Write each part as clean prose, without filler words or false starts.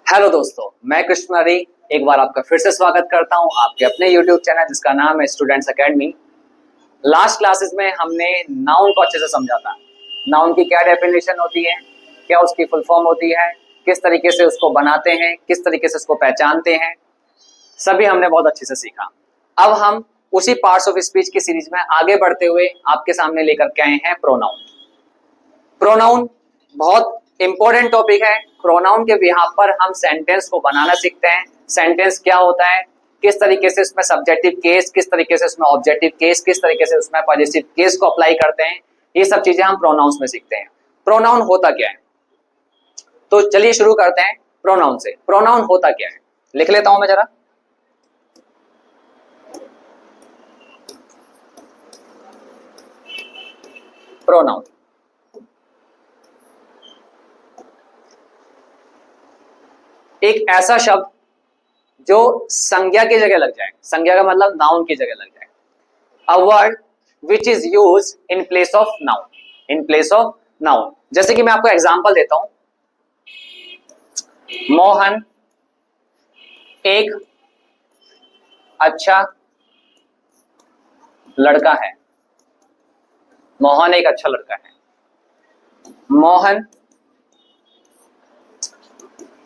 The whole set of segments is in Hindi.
हेलो दोस्तों, मैं कृष्णरी एक बार आपका फिर से स्वागत करता हूं आपके अपने YouTube चैनल जिसका नाम है स्टूडेंट्स एकेडमी। लास्ट क्लासेस में हमने नाउन को अच्छे से समझा था। नाउन की क्या डेफिनेशन होती है, क्या उसकी फुल फॉर्म होती है, किस तरीके से उसको बनाते हैं, किस तरीके से उसको पहचानते हैं, सभी हमने बहुत अच्छे से सीखा। अब हम उसी पार्ट्स ऑफ स्पीच की सीरीज में आगे बढ़ते हुए आपके सामने लेकर के आए हैं प्रोनाउन। प्रोनाउन बहुत इंपॉर्टेंट टॉपिक है। प्रोनाउन के बिहाफ पर हम सेंटेंस को बनाना सीखते हैं। सेंटेंस क्या होता है, किस तरीके से उसमें सब्जेक्टिव केस, किस तरीके से उसमें ऑब्जेक्टिव केस, किस तरीके से उसमें पॉजिटिव केस को अप्लाई करते हैं, ये सब चीजें हम प्रोनाउंस में सीखते हैं। प्रोनाउन होता क्या है, तो चलिए शुरू करते हैं प्रोनाउन से। प्रोनाउन होता क्या है, लिख लेता हूं मैं जरा। प्रोनाउन एक ऐसा शब्द जो संज्ञा की जगह लग जाए। संज्ञा का मतलब नाउन की जगह लग जाए। A word which is use in place of noun, in place of noun. जैसे कि मैं आपको एग्जांपल देता हूं, मोहन एक अच्छा लड़का है। मोहन एक अच्छा लड़का है। मोहन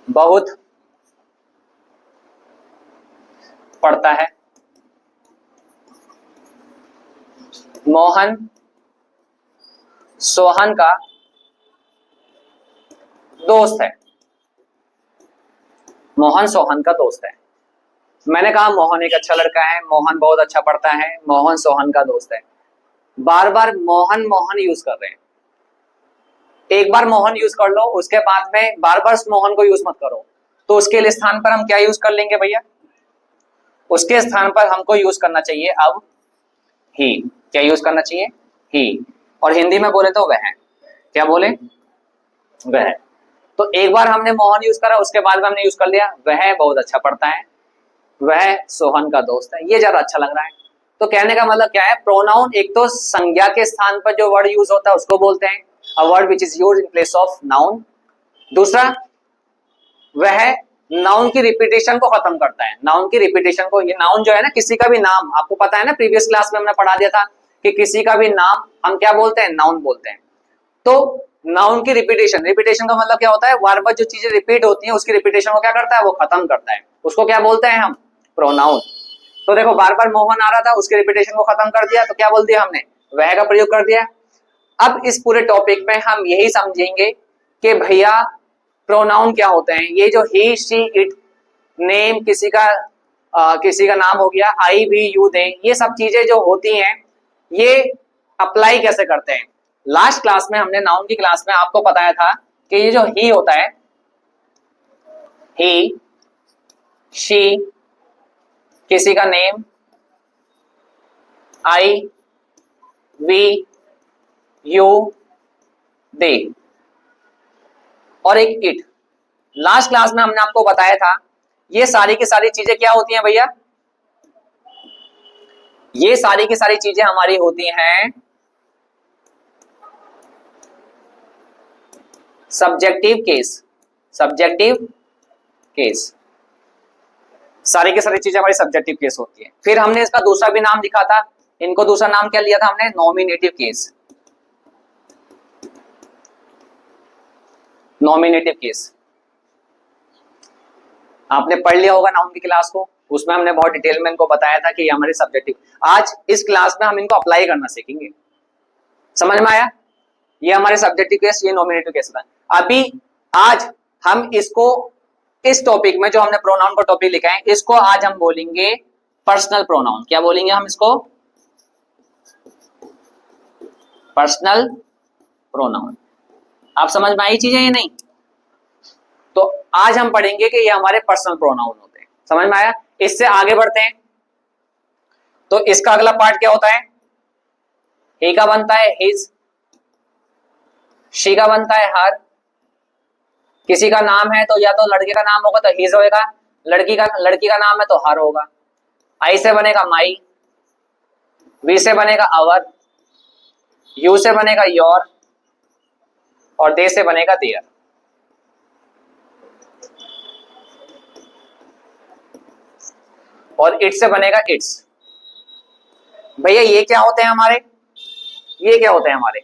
बहुत पढ़ता है। मोहन सोहन का दोस्त है। मोहन सोहन का दोस्त है। मैंने कहा मोहन एक अच्छा लड़का है, मोहन बहुत अच्छा पढ़ता है, मोहन सोहन का दोस्त है। बार बार मोहन मोहन यूज कर रहे हैं। एक बार मोहन यूज कर लो, उसके बाद में बार बार मोहन को यूज मत करो। तो उसके स्थान पर हम क्या यूज कर लेंगे भैया, उसके स्थान पर हमको यूज करना चाहिए अब ही। क्या यूज करना चाहिए, ही। और हिंदी में बोले तो वह। क्या बोले, वह। तो एक बार हमने मोहन यूज करा, उसके बाद में हमने यूज कर लिया वह बहुत अच्छा पढ़ता है, वह सोहन का दोस्त है। ये ज्यादा अच्छा लग रहा है। तो कहने का मतलब क्या है, प्रोनाउन एक तो संज्ञा के स्थान पर जो वर्ड यूज होता है उसको बोलते हैं, a word which is used in place of noun. दूसरा, वह नाउन की रिपीटेशन को खत्म करता है। नाउन की रिपीटेशन को, ये नाउन जो है ना, किसी का भी नाम, आपको पता है ना, प्रीवियस क्लास में हमने पढ़ा दिया था कि किसी का भी नाम हम क्या बोलते हैं, नाउन बोलते हैं। तो नाउन की रिपीटेशन, रिपीटेशन का मतलब क्या होता है, बार बार जो चीजें रिपीट होती हैं उसकी रिपीटेशन को क्या करता है, वो खत्म करता है। उसको क्या बोलते हैं हम, प्रोनाउन। तो देखो, बार बार मोहन आ रहा था, उसके रिपीटेशन को खत्म कर दिया, तो क्या बोल दिया हमने, वह का प्रयोग कर दिया। अब इस पूरे टॉपिक में हम यही समझेंगे कि भैया प्रोनाउन क्या होते हैं। ये जो ही शी इट, नेम, किसी का नाम हो गया, आई भी यू दे, ये सब चीजें जो होती हैं ये अप्लाई कैसे करते हैं। लास्ट क्लास में हमने नाउन की क्लास में आपको बताया था कि ये जो ही होता है, ही, शी, किसी का नेम, आई, वी, यू, दे, और एक इट। लास्ट क्लास में हमने आपको बताया था ये सारी की सारी चीजें क्या होती हैं भैया, ये सारी की सारी चीजें हमारी होती हैं सब्जेक्टिव केस। सब्जेक्टिव केस, सारी की सारी चीजें हमारी सब्जेक्टिव केस होती है। फिर हमने इसका दूसरा भी नाम लिखा था, इनको दूसरा नाम क्या लिया था हमने, नॉमिनेटिव केस। नॉमिनेटिव केस आपने पढ़ लिया होगा नाउन की क्लास को, उसमें हमने बहुत डिटेल में इनको बताया था कि ये हमारे सब्जेक्टिव। आज इस क्लास में हम इनको अप्लाई करना सीखेंगे। समझ में आया, ये हमारे सब्जेक्टिव केस, ये नॉमिनेटिव केस था। अभी आज हम इसको, इस टॉपिक में जो हमने प्रोनाउन का टॉपिक लिखा है, इसको आज हम बोलेंगे पर्सनल प्रोनाउन। क्या बोलेंगे हम इसको, पर्सनल प्रोनाउन। आप समझ में आई चीजें, ये नहीं तो आज हम पढ़ेंगे कि ये हमारे पर्सनल प्रोनाउन होते हैं। समझ में आया, इससे आगे बढ़ते हैं। तो इसका अगला पार्ट क्या होता है, ही का बनता है हिज, शी का बनता है हर, किसी का नाम है तो या तो लड़के का नाम होगा तो हिज होगा, लड़की का नाम है तो हर होगा। आई से बनेगा माई, वी से बनेगा अवर, यू से बनेगा योर, और दे से बनेगा देयर। और इट से बनेगा इट्स। भैया ये क्या होते हैं हमारे, ये क्या होते हैं हमारे,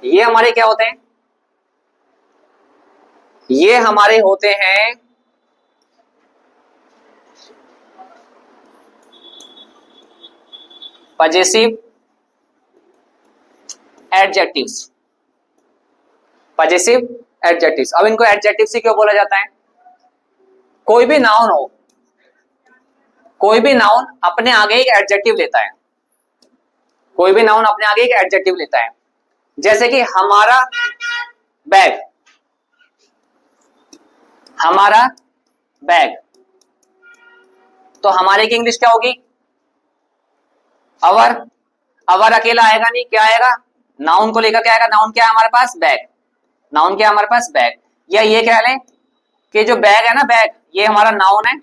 ये हमारे क्या होते हैं, ये हमारे होते हैं पजेसिव एडजेक्टिव्स। पजेसिव एडजेक्टिव्स, अब इनको एडजेक्टिव्स ही क्यों बोला जाता है? कोई भी नाउन हो, कोई भी नाउन अपने आगे एक एडजेक्टिव लेता है, कोई भी नाउन अपने आगे एक एडजेक्टिव लेता है। जैसे कि हमारा बैग, हमारा बैग, तो हमारे की इंग्लिश क्या होगी? अवर। अवर अकेला आएगा नहीं, क्या आएगा? नाउन को लेकर क्या आएगा? नाउन क्या है हमारे पास? बैग। नाउन क्या है हमारे पास? बैग। या ये कह लें कि जो बैग है ना, बैग, ये हमारा नाउन है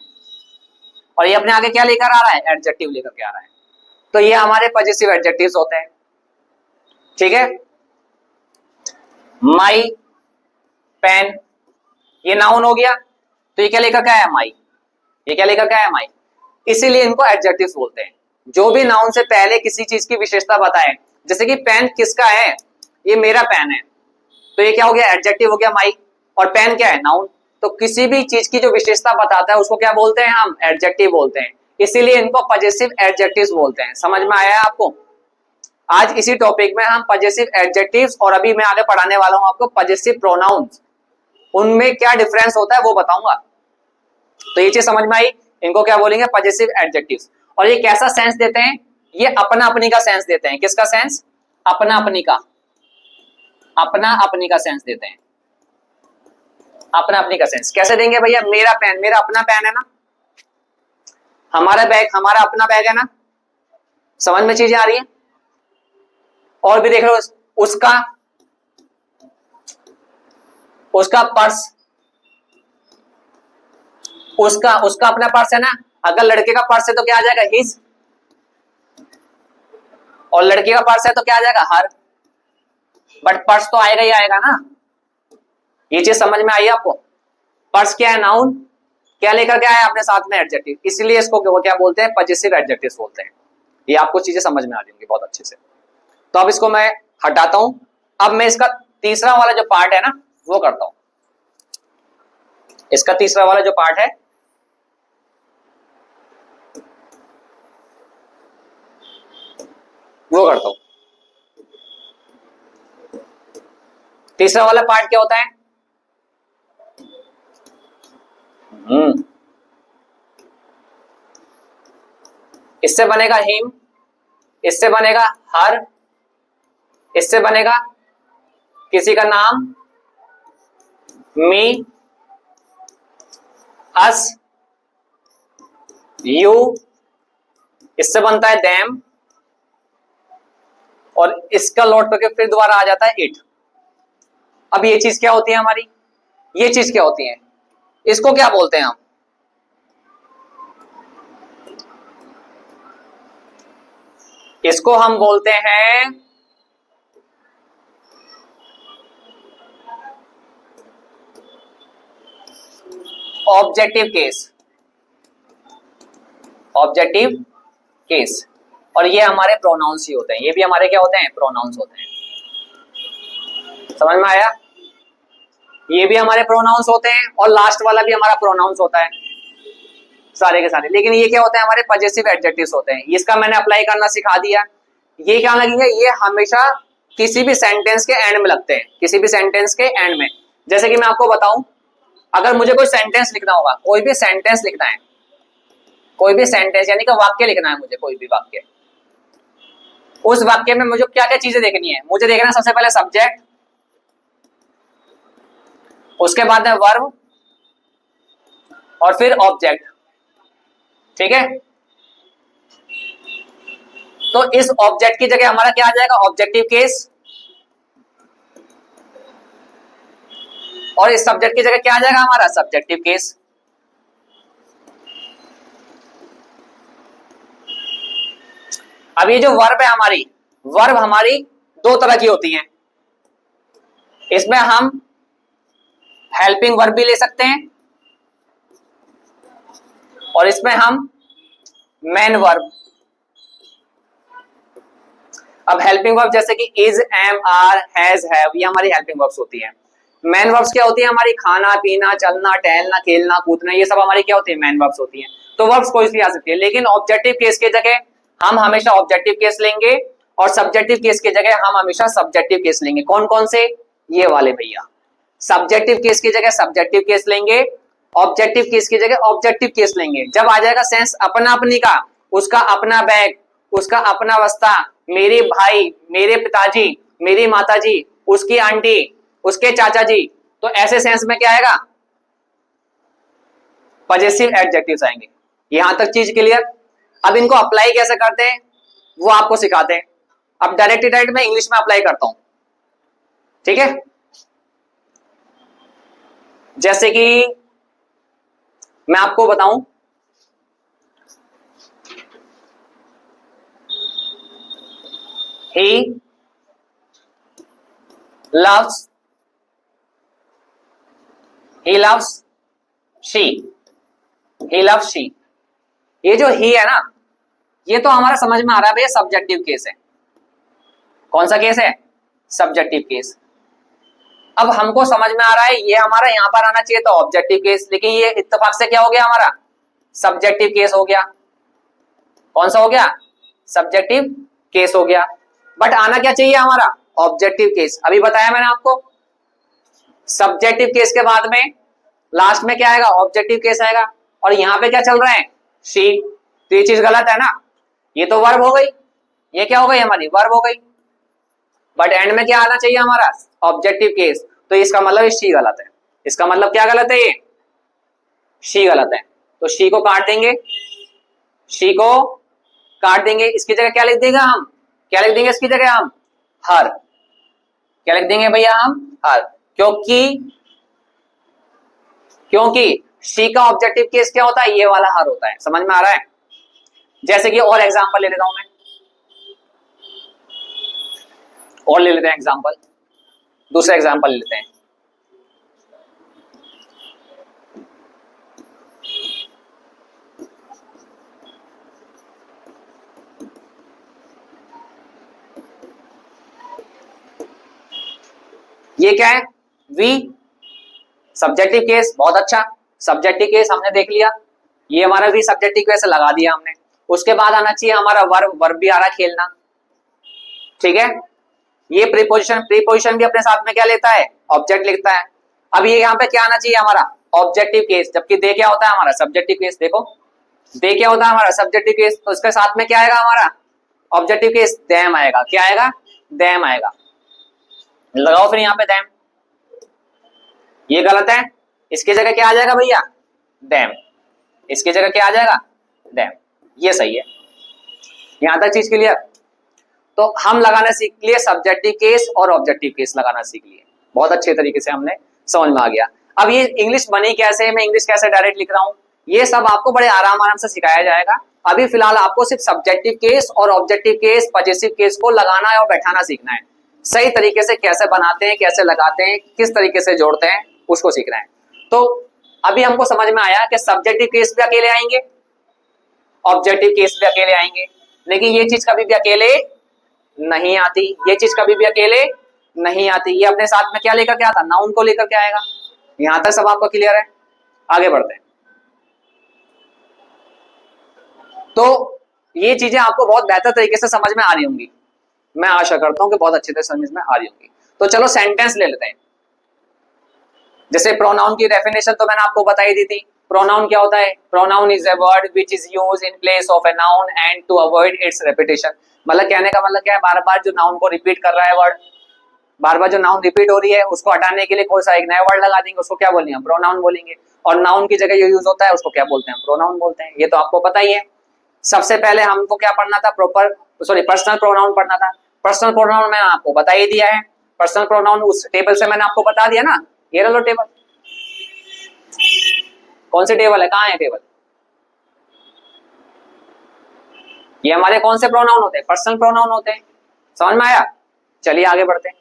और ये अपने आगे क्या लेकर आ रहा है? एडजेक्टिव लेकर के आ रहा है। तो ये हमारे पजेसिव एडजेक्टिव्स होते हैं। ठीक है, माई पेन, ये नाउन हो गया, तो ये क्या लेकर क्या है? माई। ये क्या लेकर क्या है? माई। इसीलिए इनको एडजेक्टिव्स बोलते हैं। जो भी नाउन से पहले किसी चीज की विशेषता बताए, जैसे कि पेन किसका है? ये मेरा पेन है, तो ये क्या हो गया? एडजेक्टिव हो गया माई। और पेन क्या है? नाउन। तो किसी भी चीज की जो विशेषता बताता है उसको क्या बोलते हैं हम? एडजेक्टिव बोलते हैं। इसीलिए इनको पजेसिव एडजेक्टिव्स बोलते हैं। समझ में आया आपको? आज इसी टॉपिक में हम पजेसिव एडजेक्टिव्स और अभी मैं आगे पढ़ाने वाला हूं आपको पजेसिव प्रोनाउंस, उनमें क्या डिफरेंस होता है वो बताऊंगा। तो ये चीज समझ में आई? इनको क्या बोलेंगे? Possessive adjectives. और ये कैसा सेंस देते हैं? ये अपना अपनी का सेंस देते हैं। किसका सेंस? अपना अपनी का, अपना अपनी का सेंस देते हैं। अपना अपनी का सेंस कैसे देंगे भैया? मेरा पेन, मेरा अपना पेन है ना। हमारा बैग, हमारा अपना बैग है ना। समझ में चीजें आ रही है? और भी देख लो, उसका, उसका पर्स, उसका, उसका अपना पर्स है ना। अगर लड़के का पर्स है तो क्या आ जाएगा? हिज। और लड़की का पर्स है तो क्या आ जाएगा? हर। बट पर्स तो आएगा ही आएगा ना। ये चीज समझ में आई आपको? पर्स क्या है? नाउन। क्या लेकर के आया अपने साथ में? एडजेक्टिव। इसलिए इसको क्या बोलते हैं? पजेसिव एडजेक्टिव्स बोलते हैं। ये आपको चीजें समझ में आ जाएंगी बहुत अच्छे से। तो अब इसको मैं हटाता हूं। अब मैं इसका तीसरा वाला जो पार्ट है ना वो करता हूं। इसका तीसरा वाला जो पार्ट है वो करता हूं। तीसरा वाला पार्ट क्या होता है? इससे बनेगा हिम, इससे बनेगा हर, इससे बनेगा किसी का नाम, मी, अस, यू, इससे बनता है देम, और इसका लौट करके फिर दोबारा आ जाता है इट। अब ये चीज क्या होती है हमारी? ये चीज क्या होती है? इसको क्या बोलते हैं हम? इसको हम बोलते हैं ऑब्जेक्टिव केस। Objective case. और ये हमारे प्रोनाउंस ही होते हैं। ये भी हमारे क्या होते हैं? प्रोनाउंस होते हैं। समझ में आया? ये भी हमारे प्रोनाउंस होते हैं और लास्ट वाला भी हमारा प्रोनाउंस होता है, सारे के सारे। लेकिन ये क्या होते हैं? हमारे पजेसिव एडजेक्टिव्स होते हैं। इसका मैंने अप्लाई करना सिखा दिया। ये क्या लगेंगे? ये हमेशा किसी भी सेंटेंस के एंड में लगते हैं, किसी भी सेंटेंस के एंड में। जैसे कि मैं आपको बताऊं, अगर मुझे कोई सेंटेंस लिखना होगा, कोई भी सेंटेंस लिखना है, कोई भी सेंटेंस यानी कि वाक्य लिखना है मुझे, कोई भी वाक्य, उस वाक्य में मुझे क्या क्या चीजें देखनी है? मुझे देखना है सबसे पहले सब्जेक्ट, उसके बाद में वर्ब, और फिर ऑब्जेक्ट। ठीक है, तो इस ऑब्जेक्ट की जगह हमारा क्या आ जाएगा? Objective case. और इस सब्जेक्ट की जगह क्या आ जाएगा हमारा? Subjective case. अब ये जो वर्ब है हमारी, वर्ब हमारी दो तरह की होती हैं। इसमें हम हेल्पिंग वर्ब भी ले सकते हैं और इसमें हम मेन वर्ब, अब हेल्पिंग वर्ब जैसे कि is, am, are, has, have, ये हमारी हेल्पिंग वर्ब्स होती हैं। मेन वर्ब्स क्या होती है हमारी? खाना, पीना, चलना, टहलना, खेलना, कूदना, ये सब हमारी क्या होती है? मेन वर्ब्स होती हैं। तो वर्ब्स कोई सी आ सकती है, लेकिन ऑब्जेक्टिव केस की जगह हम हमेशा ऑब्जेक्टिव केस लेंगे और सब्जेक्टिव केस की जगह हम हमेशा सब्जेक्टिव केस लेंगे। कौन कौन से? ये वाले भैया। सब्जेक्टिव केस की जगह सब्जेक्टिव केस लेंगे, ऑब्जेक्टिव केस की जगह ऑब्जेक्टिव केस लेंगे। जब आ जाएगा सेंस अपना अपनी का, उसका अपना बैग, उसका अपना बस्ता, मेरे भाई, मेरे पिताजी, मेरी माताजी, उसकी आंटी, उसके चाचा जी, तो ऐसे सेंस में क्या आएगा? पजेसिव एडजेक्टिव्स आएंगे। यहां तक चीज क्लियर? अब इनको अप्लाई कैसे करते हैं वो आपको सिखाते हैं। अब डायरेक्ट में इंग्लिश में अप्लाई करता हूं, ठीक है? जैसे कि मैं आपको बताऊं, he loves, he loves she, he loves she, ये जो ही है ना, ये तो हमारा समझ में आ रहा है भैया सब्जेक्टिव केस है। कौन सा केस है? Subjective case. अब हमको समझ में आ रहा है ये हमारा यहां पर आना चाहिए तो ऑब्जेक्टिव केस, लेकिन ये इत्तेफाक से क्या हो गया हमारा? सब्जेक्टिव केस हो गया। कौन सा हो गया? सब्जेक्टिव केस हो गया। बट आना क्या चाहिए हमारा? Objective case. अभी बताया मैंने आपको, सब्जेक्टिव केस के बाद में लास्ट में क्या आएगा? ऑब्जेक्टिव केस आएगा। और यहां पे क्या चल रहा है? शी। तो ये चीज गलत है ना, ये तो वर्ब हो गई, ये क्या हो गई हमारी? वर्ब हो गई। बट एंड में क्या आना चाहिए हमारा? Objective case. तो इसका मतलब शी गलत है। इसका मतलब क्या गलत है? ये शी गलत है। तो शी को काट देंगे, शी को काट देंगे। इसकी जगह क्या लिख देगा हम? क्या लिख देंगे इसकी जगह हम? हर। क्या लिख देंगे भैया हम? हर। क्योंकि क्योंकि शी का ऑब्जेक्टिव केस क्या होता है? ये वाला हर होता है। समझ में आ रहा है? जैसे कि और एग्जांपल ले लेता हूं मैं, और ले लेते हैं एग्जांपल, दूसरा एग्जांपल ले लेते हैं। ये क्या है? We, subjective case. बहुत अच्छा, सब्जेक्टिव केस हमने देख लिया। ये हमारा वी सब्जेक्टिव केस लगा दिया हमने। उसके बाद आना चाहिए हमारा वर्ब। वर्ब भी आ रहा है खेलना, ठीक है? ये प्रीपोजिशन, प्रीपोजिशन भी अपने साथ में क्या लेता है? ऑब्जेक्ट लिखता है। अब ये यहाँ पे क्या आना चाहिए हमारा? Objective case. जबकि दे क्या होता है हमारा? Subjective case. देखो दे क्या होता है हमारा? Subjective case. तो इसके साथ में क्या आएगा हमारा? Objective case. दैम आएगा। क्या आएगा? दैम आएगा। लगाओ फिर यहाँ पे दैम। ये गलत है, इसकी जगह क्या आ जाएगा भैया? दैम। इसकी जगह क्या आ जाएगा? दैम। ये सही है। यहां तक चीज क्लियर? तो हम लगाना सीख लिए सब्जेक्टिव केस और ऑब्जेक्टिव केस लगाना सीख लिए। बहुत अच्छे तरीके से हमने समझ में आ गया। अब ये इंग्लिश बनी कैसे, मैं इंग्लिश कैसे डायरेक्ट लिख रहा हूं, ये सब आपको बड़े आराम आराम से सिखाया जाएगा। अभी फिलहाल आपको सिर्फ सब्जेक्टिव केस और ऑब्जेक्टिव केस, पजेसिव केस को लगाना है और बैठाना सीखना है। सही तरीके से कैसे बनाते हैं, कैसे लगाते हैं, किस तरीके से जोड़ते हैं, उसको सीखना है। तो अभी हमको समझ में आया कि सब्जेक्टिव केस भी अकेले आएंगे, ऑब्जेक्टिव केस भी अकेले आएंगे, लेकिन ये चीज कभी भी अकेले नहीं आती। ये चीज कभी भी अकेले नहीं आती। ये अपने साथ में क्या लेकर के आता? नाउन को लेकर के आएगा। यहां तक सब आपको क्लियर है? आगे बढ़ते हैं। तो ये चीजें आपको बहुत बेहतर तरीके से समझ में आ रही होंगी। मैं आशा करता हूं कि बहुत अच्छे से समझ में आ रही होंगी। तो चलो सेंटेंस ले लेते हैं। जैसे प्रोनाउन की डेफिनेशन तो मैंने आपको बताई दी थी। प्रोनाउन क्या होता है? Pronoun is a word which is used in place of a noun and to avoid its repetition. मतलब कहने का मतलब क्या है? बार बार जो नाउन को रिपीट कर रहा है वर्ड, बार बार जो नाउन रिपीट हो रही है उसको हटाने के लिए कोई सा एक नया वर्ड लगा देंगे, उसको क्या बोलेंगे? प्रोनाउन बोलेंगे। और नाउन की जगह जो यूज होता है उसको क्या बोलते हैं? प्रोनाउन बोलते हैं। ये तो आपको पता ही है। सबसे पहले हमको क्या पढ़ना था? पर्सनल प्रोनाउन पढ़ना था। पर्सनल प्रोनाउन मैंने आपको बता ही दिया है। पर्सनल प्रोनाउन उस टेबल से मैंने आपको बता दिया ना। ये लो टेबल। कौन सी टेबल है? कहाँ है टेबल? ये हमारे कौन से प्रोनाउन होते हैं? पर्सनल प्रोनाउन होते हैं। समझ में आया? चलिए आगे बढ़ते हैं।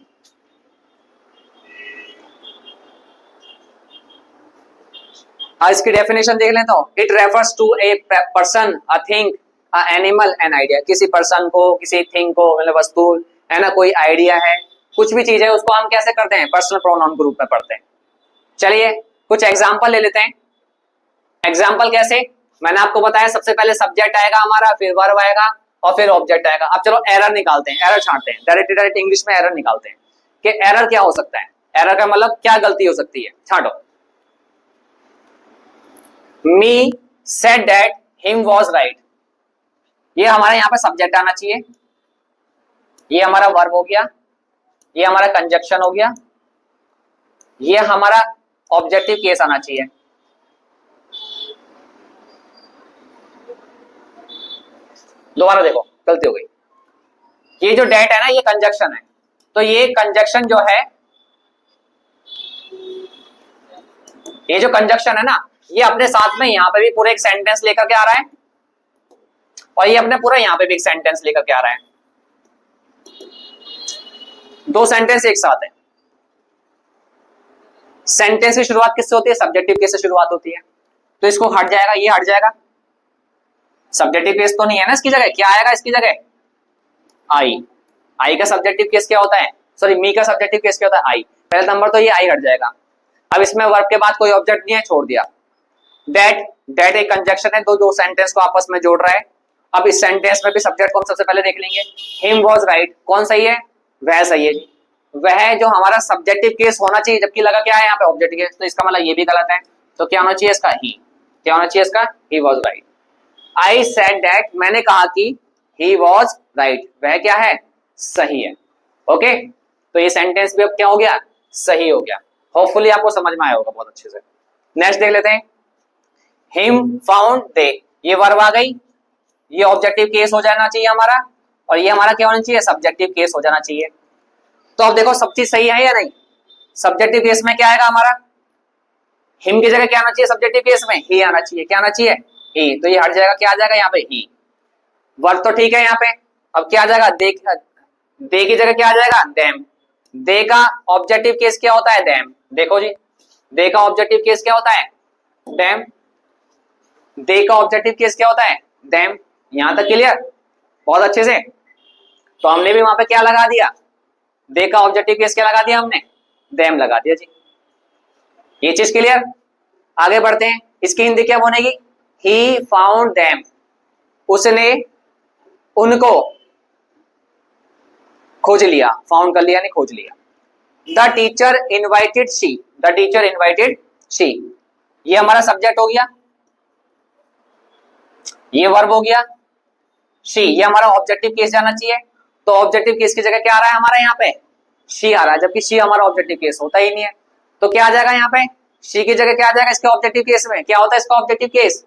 हाँ, इसकी डेफिनेशन देख लें तो it refers to a person, a thing, an animal, an idea. किसी पर्सन को, किसी थिंग को, मतलब वस्तु है ना, कोई आइडिया है, कुछ भी चीज है, उसको हम कैसे करते हैं, पर्सनल प्रोनाउन के रूप में पढ़ते हैं। चलिए कुछ एग्जाम्पल ले लेते हैं। एग्जाम्पल कैसे, मैंने आपको बताया सबसे पहले सब्जेक्ट आएगा हमारा, फिर वर्ब आएगा और फिर ऑब्जेक्ट आएगा। अब चलो एरर निकालते हैं, एरर छांटते हैं, डायरेक्ट इंग्लिश में एरर निकालते हैं कि एरर क्या हो सकता है, एरर का मतलब क्या गलती हो सकती है। छांटो। Me said that him was right, ये हमारे यहाँ पे सब्जेक्ट आना चाहिए, ये हमारा वर्ब हो गया, ये हमारा कंजक्शन हो गया, ये हमारा ऑब्जेक्टिव केस आना चाहिए। दोबारा देखो, गलती हो गई। ये जो डेट है ना, ये कंजक्शन है, तो ये कंजक्शन जो है, ये जो कंजक्शन है ना, ये अपने साथ में यहाँ पे भी पूरा एक सेंटेंस लेकर के आ रहा है और ये अपने पूरा यहाँ पे भी एक सेंटेंस लेकर के आ रहा है। दो सेंटेंस एक साथ है। सेंटेंस की शुरुआत किससे होती है, सब्जेक्टिव केस से शुरुआत होती है, तो इसको हट जाएगा, ये हट जाएगा। सब्जेक्टिव केस तो नहीं है ना इसकी जगह, क्या आएगा इसकी जगह, आई। आई का सब्जेक्टिव केस क्या होता है, सॉरी मी का सब्जेक्टिव केस क्या होता है, आई। पहले नंबर तो ये आई हट जाएगा। अब इसमें वर्ब के बाद कोई ऑब्जेक्ट नहीं है, छोड़ दिया। दैट, दैट एक कंजक्शन है, दो सेंटेंस को आपस में जोड़ रहा है। अब इस सेंटेंस में भी सब्जेक्ट को हम सबसे पहले देख लेंगे। हिम वाज राइट, कौन सही है, वह सही है जी। वह जो हमारा सब्जेक्टिव केस होना चाहिए, जबकि लगा क्या है यहाँ पे ऑब्जेक्टिव केस, तो इसका मतलब ये भी गलत है। तो क्या होना चाहिए इसका, ही। क्या होना चाहिए इसका, he was right. I said that, मैंने कहा कि ही वाज राइट, वह क्या है, सही है। ओके, तो ये सेंटेंस भी अब क्या हो गया, सही हो गया। होपफुली आपको समझ में आया होगा बहुत अच्छे से। नेक्स्ट देख लेते हैं। हिम फाउंड दे, ये वर्ब आ गई, ये ऑब्जेक्टिव केस हो जाना चाहिए हमारा, और ये हमारा क्या होना चाहिए, सब्जेक्टिव केस हो जाना चाहिए। तो अब देखो सब चीज सही है या नहीं। सब्जेक्टिव केस में क्या आएगा हमारा, हिम की जगह क्या आना चाहिए, सब्जेक्टिव केस में ही आना चाहिए। क्या आना चाहिए, ही, तो ये हट जाएगा, क्या आ जाएगा यहाँ पे, ही। वर्ब तो ठीक है यहाँ पे, अब क्या आ जाएगा, दे की जगह क्या आ जाएगा, देम। दे का ऑब्जेक्टिव केस क्या होता है, देम। देखो जी, दे का ऑब्जेक्टिव केस क्या होता है, देम। दे का ऑब्जेक्टिव केस क्या होता है, देम। यहां तक क्लियर, बहुत अच्छे से। तो हमने भी वहां पे क्या लगा दिया, दे का ऑब्जेक्टिव केस क्या लगा दिया हमने, देम लगा दिया जी। ये चीज क्लियर। आगे बढ़ते हैं, इसकी हिंदी क्या बनेगी, ही फाउंड देम, उसने उनको खोज लिया, फाउंड कर लिया नहीं, खोज लिया। The teacher invited she, the teacher invited she, ये हमारा सब्जेक्ट हो गया, ये वर्ब हो गया, शी ये हमारा ऑब्जेक्टिव केस जाना चाहिए। तो ऑब्जेक्टिव केस की जगह क्या आ रहा है हमारा यहाँ पे, शी आ रहा है, जबकि शी हमारा ऑब्जेक्टिव केस होता ही नहीं है। तो क्या आ जाएगा यहाँ पे, शी की जगह क्या आ जाएगा इसके ऑब्जेक्टिव केस में, क्या होता है इसका ऑब्जेक्टिव केस,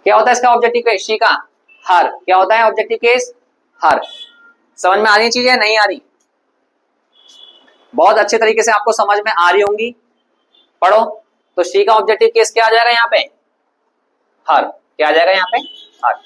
क्या होता है इसका ऑब्जेक्टिव केस, शी का हर, क्या होता है ऑब्जेक्टिव केस, हर। समझ में आ रही चीजें, नहीं आ रही, बहुत अच्छे तरीके से आपको समझ में आ रही होंगी, पढ़ो। तो शी का ऑब्जेक्टिव केस क्या आ जाएगा यहाँ पे, हर, क्या आ जाएगा यहाँ पे, हर।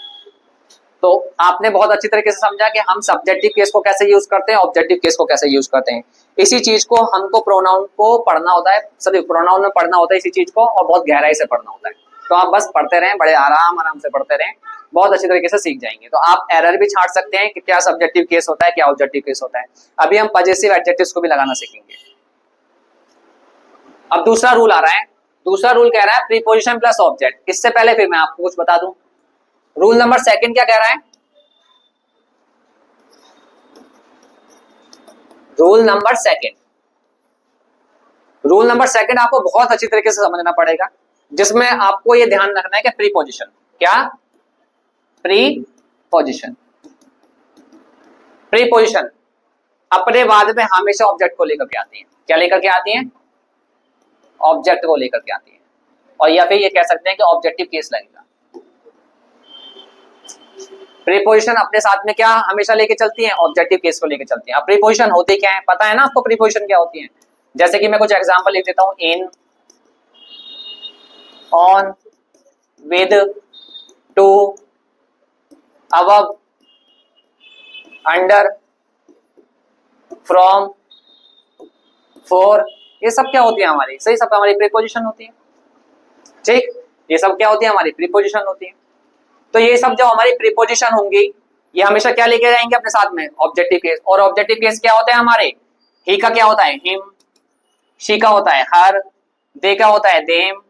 तो आपने बहुत अच्छी तरीके से समझा कि हम सब्जेक्टिव केस को कैसे यूज करते हैं, ऑब्जेक्टिव केस को कैसे यूज करते हैं। इसी चीज को हमको प्रोनाउन को पढ़ना होता है, सॉरी प्रोनाउन में पढ़ना होता है इसी चीज को, और बहुत गहराई से पढ़ना होता है। तो आप बस पढ़ते रहें, बड़े आराम से पढ़ते रहें, बहुत अच्छी तरीके से सीख जाएंगे। तो आप एरर भी छांट सकते हैं कि क्या सब्जेक्टिव केस होता है, क्या ऑब्जेक्टिव केस होता है। अभी हम पजेसिव एडजेक्टिव्स को भी लगाना सीखेंगे। अब दूसरा रूल आ रहा है, दूसरा रूल कह रहा है प्रीपोजिशन प्लस ऑब्जेक्ट। इससे पहले फिर मैं आपको कुछ बता दूं, रूल नंबर सेकंड क्या कह रहा है, rule number second, rule number second आपको बहुत अच्छी तरीके से समझना पड़ेगा, जिसमें आपको यह ध्यान रखना है कि प्रीपोजिशन, क्या प्रीपोजिशन, प्रीपोजिशन अपने बाद में हमेशा ऑब्जेक्ट को लेकर के आती है। क्या लेकर के आती है, ऑब्जेक्ट को लेकर के आती है, और या फिर ये कह सकते हैं कि ऑब्जेक्टिव केस लगेगा। प्रीपोजिशन अपने साथ में क्या हमेशा लेके चलती है, ऑब्जेक्टिव केस को लेके चलती है। अब प्रीपोजिशन होती क्या है, पता है ना आपको प्रीपोजिशन क्या होती है। जैसे कि मैं कुछ एग्जांपल लिख देता हूं, in, on, with, to, above, under, from, for, ये सब क्या होती है हमारी, सही सब हमारी प्रीपोजिशन होती है। ठीक, ये सब क्या होती है, हमारी प्रीपोजिशन होती है। तो ये सब जो हमारी प्रीपोजिशन होंगी ये हमेशा क्या लेके जाएंगे अपने साथ में, ऑब्जेक्टिव केस। और ऑब्जेक्टिव केस क्या होते हैं हमारे, ही का क्या होता है हिम, शी का होता है हर, दे का होता है देम,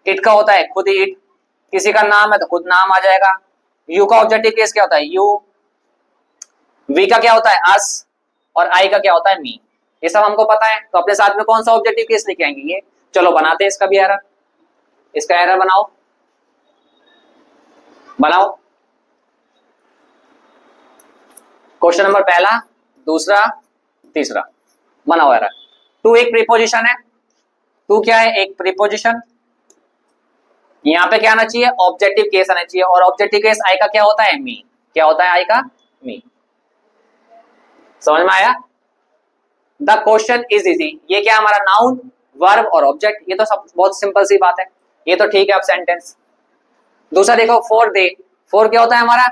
इट का होता है खुद इट, किसी का नाम है तो खुद नाम आ जाएगा। यू का ऑब्जेक्टिव केस क्या होता है यू, वी का क्या होता है अस, और आई का क्या होता है मी। ये सब हमको पता है, तो अपने साथ में कौन सा ऑब्जेक्टिव केस लेके आएंगे ये। चलो बनाते हैं इसका भी एरर, इसका एरर बनाओ, बनाओ। क्वेश्चन नंबर पहला, दूसरा, तीसरा, बनाओ एरर। टू एक प्रीपोजिशन है, टू क्या है, एक प्रीपोजिशन। यहां पे क्या आना चाहिए, ऑब्जेक्टिव केस आना चाहिए, और ऑब्जेक्टिव केस आई का क्या होता है मी, क्या होता है आई का मी। समझ में आया। द क्वेश्चन इज इजी, ये क्या हमारा नाउन, वर्ब और ऑब्जेक्ट, ये तो सब बहुत सिंपल सी बात है, ये तो ठीक है। अब सेंटेंस दूसरा देखो, फोर दे, फोर क्या होता है हमारा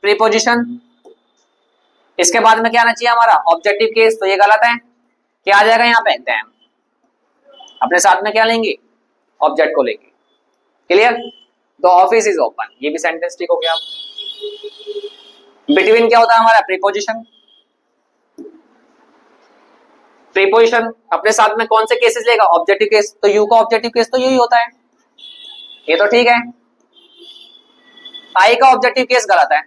प्रीपोजिशन, इसके बाद में क्या आना चाहिए हमारा ऑब्जेक्टिव केस, तो ये गलत है, क्या आ जाएगा यहाँ पे देम। अपने साथ में क्या लेंगे, ऑब्जेक्ट को लेंगे। Clear. The office is open, ये भी सेंटेंस ठीक हो गया। बिटवीन क्या होता है हमारा प्रीपोजिशन, प्रीपोजिशन अपने साथ में कौन से केसेस लेगा, ऑब्जेक्टिव केस, तो यू का ऑब्जेक्टिव केस तो यही होता है, ये तो ठीक है। आई का ऑब्जेक्टिव केस गलत है,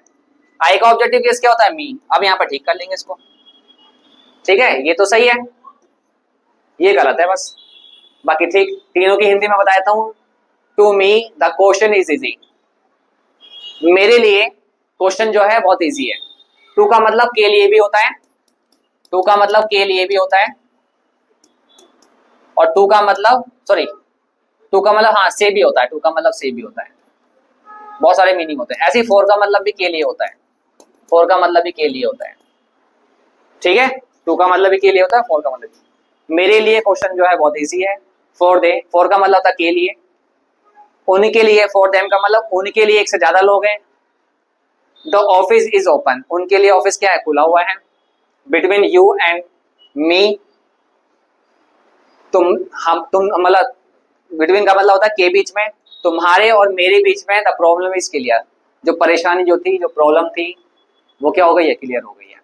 आई का ऑब्जेक्टिव केस क्या होता है मी। अब यहाँ पर ठीक कर लेंगे इसको, ठीक है, ये तो सही है, ये गलत है बस, बाकी ठीक। तीनों की हिंदी में बता देता हूं। To me the question is easy, मेरे लिए क्वेश्चन जो है बहुत इजी है। टू का मतलब के लिए भी होता है, टू का मतलब के लिए भी होता है, और टू का मतलब सॉरी, टू का मतलब हाँ से भी होता है, टू का मतलब से भी होता है, बहुत सारे मीनिंग होते हैं। ऐसे ही फोर का मतलब भी के लिए होता है, फोर का मतलब भी के लिए होता है, ठीक है। टू का मतलब भी के लिए होता है, फोर का मतलब भी। मेरे लिए क्वेश्चन जो है बहुत इजी है। फॉर दे, फॉर का मतलब होता है के लिए, उनके लिए, फॉर देम का मतलब उनके लिए एक से ज्यादा लोग हैं। द ऑफिस इज ओपन, उनके लिए ऑफिस क्या है, खुला हुआ है। बिटवीन यू एंड मी, तुम हम तुम मतलब बिटवीन का मतलब होता है के बीच में, तुम्हारे और मेरे बीच में। द प्रॉब्लम इज क्लियर, जो परेशानी जो थी, जो प्रॉब्लम थी, वो क्या हो गई है, क्लियर हो गई है।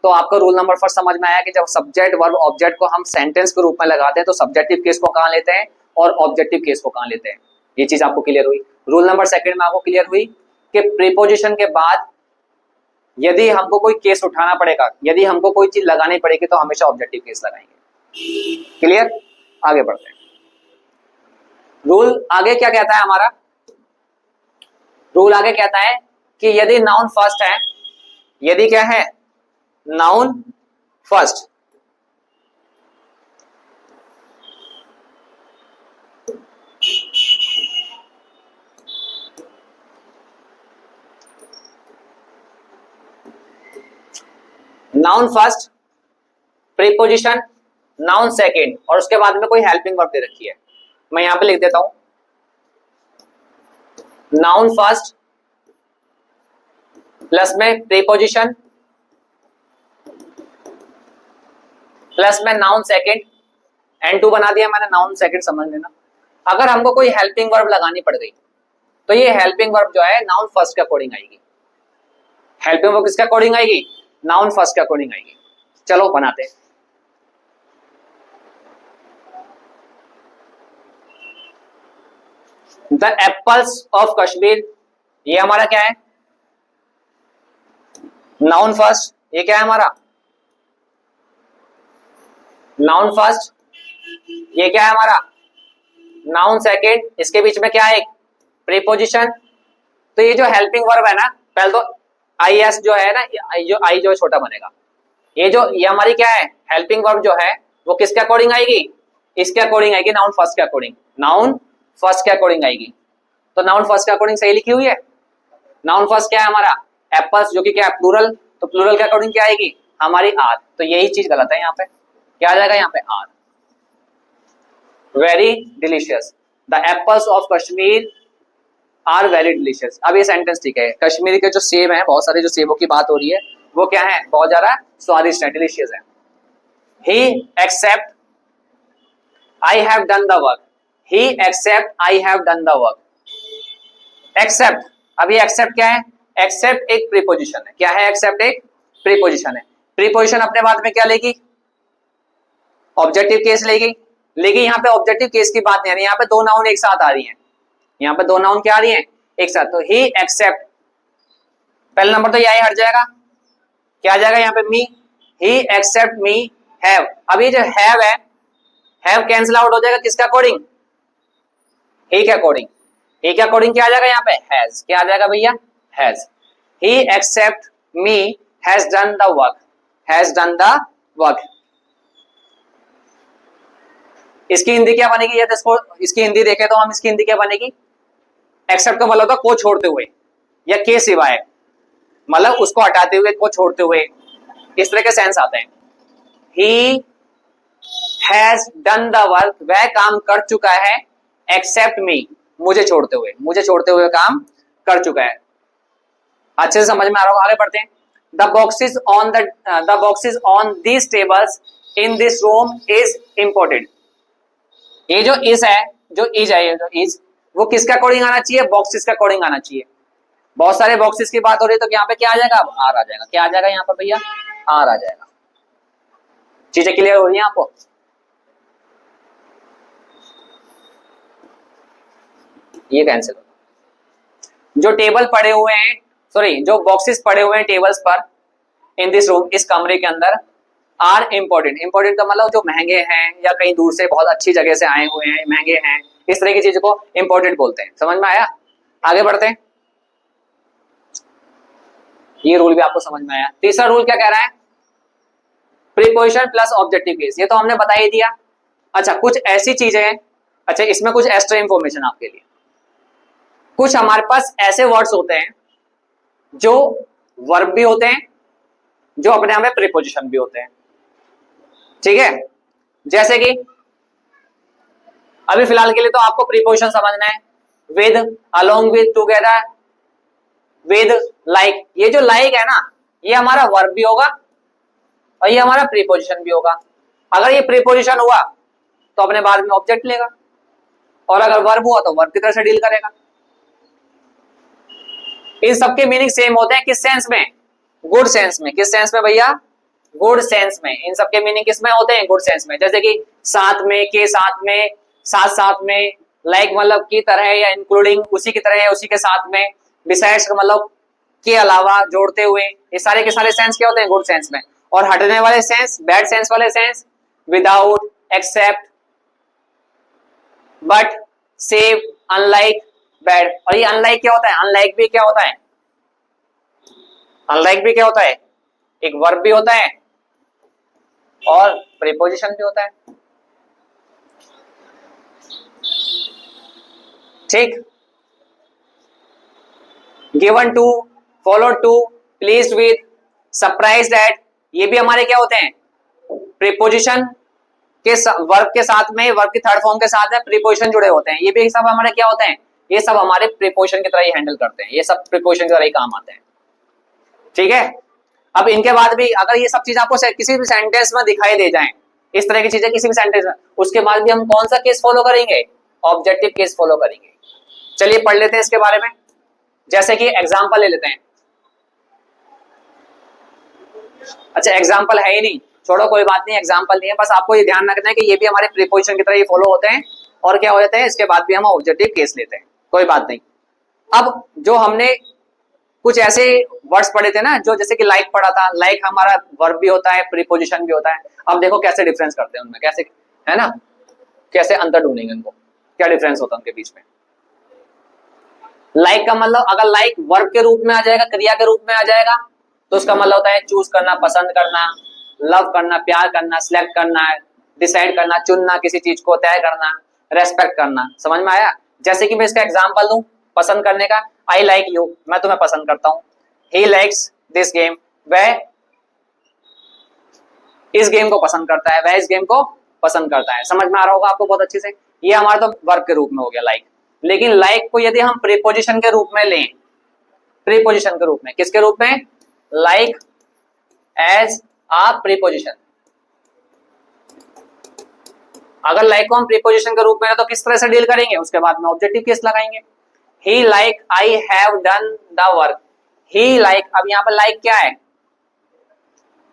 तो आपका रूल नंबर फर्स्ट समझ में आया कि जब सब्जेक्ट वर्ब ऑब्जेक्ट को हम सेंटेंस के रूप में लगाते हैं तो सब्जेक्टिव केस को कहां लेते हैं और ऑब्जेक्टिव केस को कहां लेते हैं, ये चीज आपको क्लियर हुई। रूल नंबर सेकंड में आपको क्लियर हुई कि प्रीपोजिशन के बाद यदि हमको कोई केस उठाना पड़ेगा, यदि हमको कोई चीज लगानी पड़ेगी तो हमेशा ऑब्जेक्टिव केस लगाएंगे। क्लियर, आगे बढ़ते हैं। रूल आगे क्या कहता है हमारा, रूल आगे कहता है कि यदि नाउन फर्स्ट है, यदि क्या है noun first, noun first, preposition noun second, और उसके बाद में कोई हेल्पिंग वर्ब दे रखी है, मैं यहां पे लिख देता हूं नाउन फर्स्ट प्लस में प्रीपोजिशन प्लस में नाउन सेकंड, N2 बना दिया मैंने, नाउन सेकंड समझ लेना। अगर हमको कोई हेल्पिंग वर्ब लगानी पड़ गई तो ये हेल्पिंग वर्ब जो है नाउन फर्स्ट के अकॉर्डिंग आएगी। हेल्पिंग वर्ब किसके अकॉर्डिंग आएगी, नाउन फर्स्ट के अकॉर्डिंग आएगी। चलो बनाते हैं। द एप्पल्स ऑफ कश्मीर, ये हमारा क्या है नाउन फर्स्ट, ये क्या है हमारा नाउन फर्स्ट, ये क्या है हमारा नाउन सेकंड, इसके बीच में क्या है एक प्रीपोजिशन। तो ये जो हेल्पिंग वर्ब है ना, पहले तो आई एस जो है ना, आई जो छोटा बनेगा, ये हमारी क्या है हेल्पिंग वर्ब जो है वो किसके अकॉर्डिंग आएगी, इसके अकॉर्डिंग आएगी, नाउन फर्स्ट के अकॉर्डिंग, नाउन फर्स्ट के अकॉर्डिंग आएगी। तो नाउन फर्स्ट के अकॉर्डिंग सही लिखी हुई है। नाउन फर्स्ट क्या है हमारा एप्पल्स, जो कि क्या है प्लूरल, तो प्लूरल के अकॉर्डिंग क्या आएगी हमारी आर, तो यही चीज गलत है यहाँ पे, क्या आ जाएगा यहाँ पे are. Very delicious, the apples of Kashmir are very delicious. अब ये सेंटेंस ठीक है, कश्मीर के जो सेब हैं, बहुत सारे जो सेबों की बात हो रही है, वो क्या है बहुत ज्यादा स्वादिष्ट है, डिलीशियस है। He except I have done the work, he except I have done the work. Except, अभी एक्सेप्ट क्या है? एक्सेप्ट एक प्रीपोजिशन है। क्या है? एक्सेप्ट एक प्रीपोजिशन है। प्रीपोजिशन अपने बाद में क्या लेगी? ऑब्जेक्टिव केस लेगी। लेकिन यहाँ पे ऑब्जेक्टिव केस की बात नहीं आ रही, यहाँ पे दो नाउन एक साथ आ रही हैं। यहाँ पे दो नाउन क्या आ रही हैं? एक साथ। तो ही एक्सेप्ट, पहला नंबर तो यही हट जाएगा। क्या आ जाएगा यहाँ पे? मी। ही एक्सेप्ट मी हैव। अब ये जो हैव है, हैव कैंसिल आउट हो जाएगा किसके अकॉर्डिंग? ही के अकॉर्डिंग। ही के अकॉर्डिंग क्या आ जाएगा यहाँ पे? हैज। क्या आ जाएगा भैया? Has. He except me has done the work. Has done the work. इसकी हिंदी क्या बनेगी? ये इसको, इसकी हिंदी देखें तो हम इसकी हिंदी क्या बनेगी? एक्सेप्ट का मतलब होता है को छोड़ते हुए या के सिवाय, मतलब उसको हटाते हुए, को छोड़ते हुए, इस तरह के सेंस आते हैं। He has done the work, वह काम कर चुका है, एक्सेप्ट मी, मुझे छोड़ते हुए, मुझे छोड़ते हुए काम कर चुका है। अच्छे से समझ में आ रहा होगा। आगे बढ़ते हैं। The boxes on this tables in this room is imported. ये जो इज है, जो इज है, ये जो इज, वो किसके अकॉर्डिंग आना चाहिए? बॉक्सेस के अकॉर्डिंग आना चाहिए। बहुत सारे बॉक्सेस की बात हो रही है तो यहाँ पे क्या आ जाएगा? अब आर आ जाएगा। क्या आ जाएगा यहाँ पर भैया? आर आ जाएगा। चीजें क्लियर हो रही है आपको? ये कैंसिल हो। जो टेबल पड़े हुए हैं, सॉरी, जो बॉक्सेस पड़े हुए हैं टेबल्स पर इन दिस रूम, इस कमरे के अंदर, आर इम्पोर्टेंट। इम्पोर्टेंट का मतलब जो महंगे हैं या कहीं दूर से बहुत अच्छी जगह से आए हुए हैं, महंगे हैं, इस तरह की चीजों को इम्पोर्टेंट बोलते हैं। समझ में आया? आगे बढ़ते हैं। ये रूल भी आपको समझ में आया। तीसरा रूल क्या कह रहा है? Preposition plus objective case. ये तो हमने बता ही दिया। अच्छा, कुछ ऐसी चीजें हैं, अच्छा इसमें कुछ एक्स्ट्रा इंफॉर्मेशन आपके लिए। कुछ हमारे पास ऐसे वर्ड्स होते हैं जो वर्ब भी होते हैं, जो अपने आप में प्रीपोजिशन भी होते हैं। ठीक है? जैसे कि अभी फिलहाल के लिए तो आपको प्रीपोजिशन समझना है। With, along with, together, with, like. ये जो लाइक है ना, ये हमारा वर्ब भी होगा और ये हमारा प्रीपोजिशन भी होगा। अगर ये प्रीपोजिशन हुआ तो अपने बाद में ऑब्जेक्ट लेगा, और अगर वर्ब हुआ तो वर्ब की तरह से डील करेगा। इन सबके मीनिंग सेम होते हैं। किस सेंस में? गुड सेंस में। किस सेंस में भैया? गुड सेंस में। इन सबके मीनिंग किस में होते हैं? गुड सेंस में। जैसे कि साथ में, के साथ में, साथ साथ में, लाइक मतलब की तरह या इंक्लूडिंग, उसी की तरह या उसी के साथ में, बिसाइड्स का मतलब के अलावा, जोड़ते हुए, ये सारे के सारे सेंस क्या होते हैं? गुड सेंस में। और हटने वाले सेंस, बैड सेंस वाले sense, without, except, but, save, unlike, bad. और ये अनलाइक क्या होता है? अनलाइक भी क्या होता है? अनलाइक भी क्या होता है? एक वर्ब भी होता है और प्रीपोजिशन भी होता है। ठीक? Given to, follow to, pleased with, surprised at, ये भी हमारे क्या होते हैं? प्रीपोजिशन के वर्ब के साथ में, वर्ब की थर्ड फॉर्म के साथ में प्रीपोजिशन जुड़े होते हैं। ये भी सब हमारे क्या होते हैं? ये सब हमारे प्रीपोजिशन की तरह ही हैंडल करते हैं। ये सब प्रीपोजिशन की तरह ही काम आते हैं। ठीक है? अब इनके बाद भी अगर ये सब चीज आपको किसी भी सेंटेंस में दिखाई दे जाएं, इस तरह की चीजें किसी भी सेंटेंस में, उसके बाद भी हम कौन सा केस फॉलो करेंगे? ऑब्जेक्टिव केस फॉलो करेंगे। चलिए पढ़ लेते हैं इसके बारे में। जैसे कि एग्जाम्पल ले लेते हैं। अच्छा, एग्जाम्पल है ही नहीं, छोड़ो, कोई बात नहीं, एग्जाम्पल नहीं है। बस आपको ये ध्यान रखना है कि ये भी हमारे प्रीपोजिशन की तरह ही फॉलो होते हैं और क्या हो जाते हैं, इसके बाद भी हम ऑब्जेक्टिव केस लेते हैं। कोई बात नहीं। अब जो हमने कुछ ऐसे वर्ड्स पढ़े थे ना, जो जैसे कि लाइक पढ़ा था, लाइक हमारा वर्ब भी होता है, प्रीपोजिशन भी होता है। अब देखो कैसे डिफरेंस करते हैं उनमें, कैसे, है ना, कैसे अंतर ढूंढेंगे उनको, क्या डिफरेंस होता है उनके बीच में। लाइक का मतलब अगर लाइक वर्ब के रूप में आ जाएगा, क्रिया के रूप में आ जाएगा, तो उसका मतलब होता है चूज करना, पसंद करना, लव करना, प्यार करना, सिलेक्ट करना, डिसाइड करना, चुनना, किसी चीज को तय करना, रेस्पेक्ट करना। समझ में आया? जैसे कि मैं इसका एग्जांपल दूं पसंद करने का, आई लाइक यू, मैं तुम्हें पसंद करता हूं। ही लाइक्स दिस गेम, वह इस गेम को पसंद करता है, वह इस गेम को पसंद करता है। समझ में आ रहा होगा आपको बहुत अच्छे से। ये हमारा तो वर्ब के रूप में हो गया लाइक। लेकिन लाइक को यदि हम प्रीपोजिशन के रूप में लें, प्रीपोजिशन के रूप में, किसके रूप में? Like as a preposition. अगर लाइक को हम प्रीपोजिशन के रूप में तो किस तरह से डील करेंगे, उसके बाद में ऑब्जेक्टिव केस लगाएंगे। He like I have done the work, he like, अब यहाँ पर लाइक क्या है,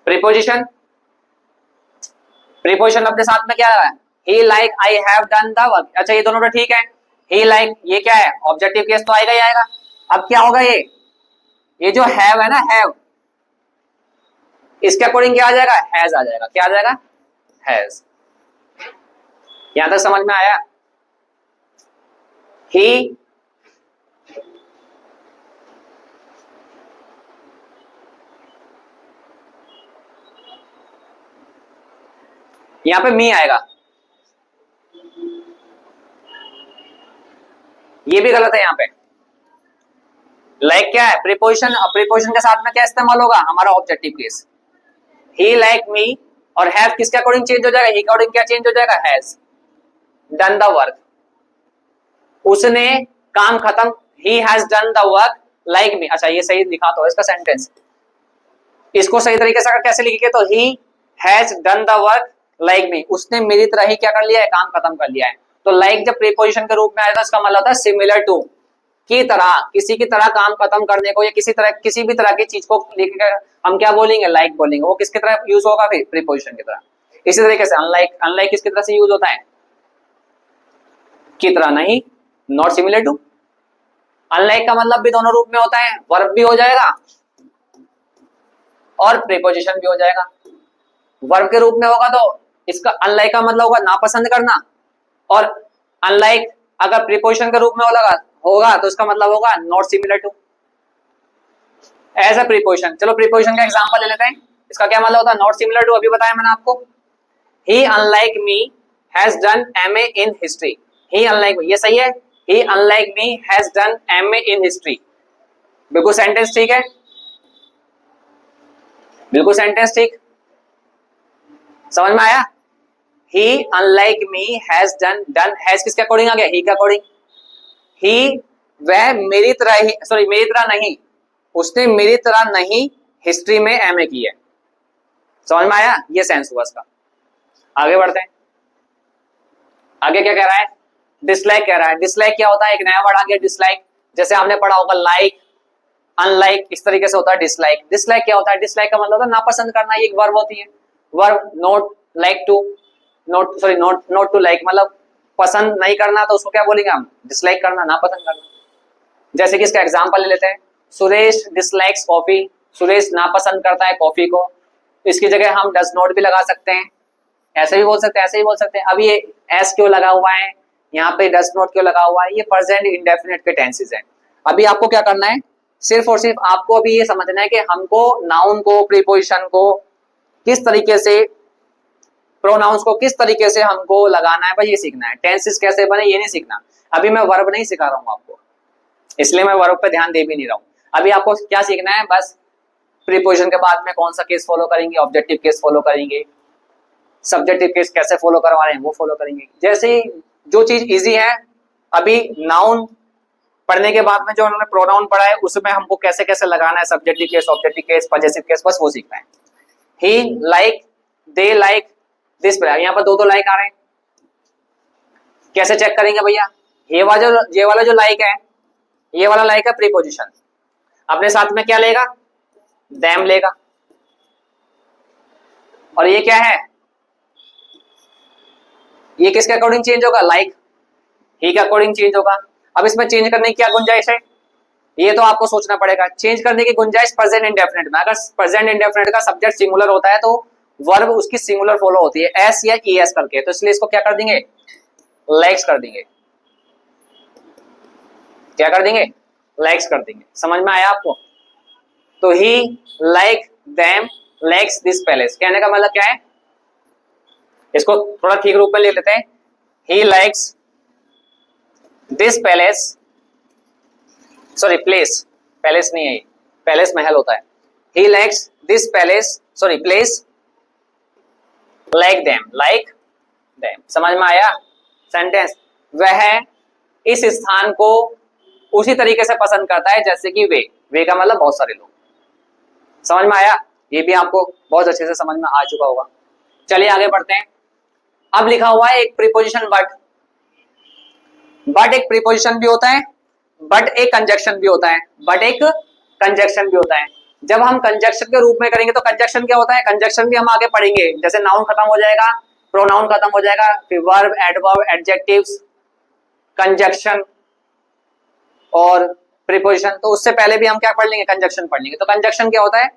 प्रीपोजिशन, प्रीपोजिशन अपने साथ में क्या है, he like I have done the work. अच्छा ये दोनों तो ठीक है, ही लाइक ये क्या है, ऑब्जेक्टिव केस तो आएगा ही आएगा। अब क्या होगा, ये जो हैव है ना, हैव, इसके अकॉर्डिंग क्या आ जाएगा, हैज आ जाएगा। क्या आ जाएगा, हैज। यहां तक समझ में आया। ही यहां पे मी आएगा, ये भी गलत है। यहां पे लाइक क्या है, प्रीपोजिशन, और प्रीपोजिशन के साथ में क्या इस्तेमाल होगा, हमारा ऑब्जेक्टिव केस। ही लाइक मी, और हैव किसके अकॉर्डिंग चेंज हो जाएगा, ही के अकॉर्डिंग क्या चेंज हो जाएगा, हैज डन द वर्क, उसने काम खत्म, he has done the work like me. अच्छा ये सही लिखा तो इसका सेंटेंस, इसको सही तरीके से कैसे लिखेंगे, तो he has done the work like me, उसने मेरी तरह ही क्या कर लिया है, काम खत्म कर लिया है। तो लाइक जब प्रीपोजिशन के रूप में आएगा, इसका मतलब होता है सिमिलर टू, की तरह, किसी की तरह काम खत्म करने को, या किसी भी तरह की चीज को लेकर हम क्या बोलेंगे, लाइक बोलेंगे। वो किसकी तरह यूज होगा, फिर प्रीपोजिशन की तरह। इसी तरीके से अनलाइक, अनलाइक किसकी तरह से यूज होता है, की तरह नहीं, नॉट सिमिलर टू। अनलाइक का मतलब भी दोनों रूप में होता है, वर्ब भी हो जाएगा और प्रीपोजिशन भी हो जाएगा। वर्ब के रूप में होगा तो इसका अनलाइक का मतलब होगा नापसंद करना, और अनलाइक अगर प्रीपोजिशन के रूप में होगा तो इसका मतलब होगा not similar to, as a preposition. चलो प्रीपोजिशन का एग्जांपल ले लेते हैं, इसका क्या मतलब होता है, नॉट सिमिलर टू, अभी बताया मैंने आपको। He unlike me has done MA in history, he unlike me, ये सही है, he unlike me has done MA in history, बिल्कुल सेंटेंस ठीक है, बिल्कुल सेंटेंस ठीक, समझ में आया। He unlike me has done, done has किसके अकॉर्डिंग आ गया, ही के अकॉर्डिंग। ही, वह मेरी तरह ही, सॉरी मेरी तरह नहीं, उसने मेरी तरह नहीं हिस्ट्री में एमए की है, समझ में आया, ये सेंस हुआ इसका। आगे बढ़ते हैं, आगे क्या कह रहा है, डिसलाइक कह रहा है। डिसलाइक क्या होता है, एक नया वर्ड आ गया डिसलाइक, जैसे आपने पढ़ा होगा लाइक, अनलाइक, इस तरीके से होता है डिसलाइक। डिसलाइक क्या होता है, डिसलाइक का मतलब होता है नापसंद करना, ये एक वर्ब होती है, verb, not like to, not sorry not to like, मतलब पसंद नहीं करना, तो उसको क्या बोलेंगे हम, डिसलाइक करना, नापसंद करना। जैसे कि इसका एग्जांपल ले लेते हैं, सुरेश डिसलाइक्स कॉफी, सुरेश नापसंद करता है कॉफी को, इसकी जगह हम डज नॉट भी लगा सकते हैं, ऐसे भी बोल सकते हैं, ऐसे भी बोल सकते हैं। अब ये एस क्यों लगा हुआ है यहाँ पे, डज नॉट क्यों लगा हुआ है, ये प्रेजेंट इंडेफिनिट के टेंसेस हैं। अभी आपको क्या करना है, सिर्फ और सिर्फ आपको अभी ये समझना है कि हमको नाउन को, प्रीपोजिशन को किस तरीके से, प्रोनाउंस को किस तरीके से हमको लगाना है, भाई ये सीखना है। टेंसेस कैसे बने ये नहीं सीखना, अभी मैं वर्ब नहीं सिखा रहा हूँ आपको, इसलिए मैं वर्ब पे ध्यान दे भी नहीं रहा हूँ। अभी आपको क्या सीखना है, बस प्रीपोजिशन के बाद में कौन सा केस फॉलो करेंगे, ऑब्जेक्टिव केस फॉलो करेंगे, सब्जेक्टिव केस कैसे फॉलो करवा रहे हैं वो फॉलो करेंगे। जैसे जो चीज इजी है, अभी नाउन पढ़ने के बाद में जो उन्होंने प्रोनाउन पढ़ा है उसमें हमको कैसे कैसे लगाना है, subjective case, objective case, possessive case, बस वो सीखना है। He like, they like, this, यहाँ पर दो लाइक आ रहे हैं, कैसे चेक करेंगे भैया, ये वाला जो लाइक है, ये वाला लाइक है प्रीपोजिशन, अपने साथ में क्या लेगा, देम लेगा, और ये क्या है, ये किसके अकॉर्डिंग चेंज होगा, लाइक, ही के अकॉर्डिंग चेंज होगा। अब इसमें चेंज करने की क्या गुंजाइश है, ये तो आपको सोचना पड़ेगा। चेंज करने की गुंजाइश प्रेजेंट इंडेफिनिट में, अगर प्रेजेंट इंडेफिनिट का सब्जेक्ट सिंगुलर होता है तो वर्ब उसकी सिंगुलर फॉलो होती है, एस या ईएस करके, तो इसलिए इसको क्या कर देंगे, लाइक्स कर देंगे, क्या कर देंगे, लाइक्स कर देंगे। समझ में आया आपको। तो he like them likes this palace, कहने का मतलब क्या है, इसको थोड़ा ठीक रूप में ले लेते हैं। He likes this palace, sorry place, palace नहीं है, पैलेस महल होता है। He likes this palace, sorry place, like them, समझ में आया सेंटेंस। वह इस स्थान को उसी तरीके से पसंद करता है जैसे कि वे का मतलब बहुत सारे लोग। समझ में आया, ये भी आपको बहुत अच्छे से समझ में आ चुका होगा। चलिए आगे बढ़ते हैं। अब लिखा हुआ है एक प्रीपोजिशन बट। बट एक प्रीपोजिशन भी होता है, बट एक कंजक्शन भी होता है, बट एक कंजक्शन भी होता है। जब हम कंजक्शन के रूप में करेंगे तो कंजक्शन क्या होता है, कंजक्शन भी हम आगे पढ़ेंगे। जैसे नाउन खत्म हो जाएगा, प्रोनाउन खत्म हो जाएगा, फिर वर्ब, एडवर्ब, एडजेक्टिव्स, कंजक्शन और प्रीपोजिशन। तो उससे पहले भी हम क्या पढ़ लेंगे, कंजक्शन पढ़ लेंगे। तो कंजक्शन क्या होता है,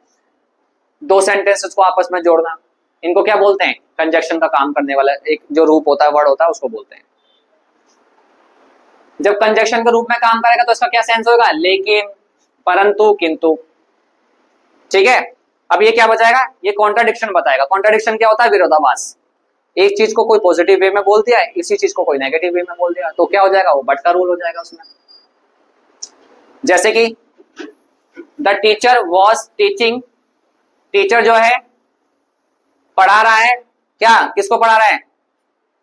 दो सेंटेंसेस को आपस में जोड़ना। इनको क्या बोलते हैं, कंजक्शन का काम करने वाला एक जो रूप होता है, वर्ड होता है, उसको बोलते हैं। जब कंजक्शन के रूप में काम करेगा तो इसका क्या सेंस होगा, लेकिन, परंतु, किंतु। ठीक है, अब ये क्या बचाएगा, ये कॉन्ट्राडिक्शन बताएगा। कॉन्ट्राडिक्शन क्या होता है, विरोधाभास। एक चीज को कोई पॉजिटिव वे में बोल दिया, इसी चीज को कोई नेगेटिव वे में बोल दिया, तो क्या हो जाएगा, वो बट का रूल हो जाएगा उसमें। जैसे कि the teacher was teaching, teacher जो है पढ़ा रहा है, क्या, किसको पढ़ा रहा है,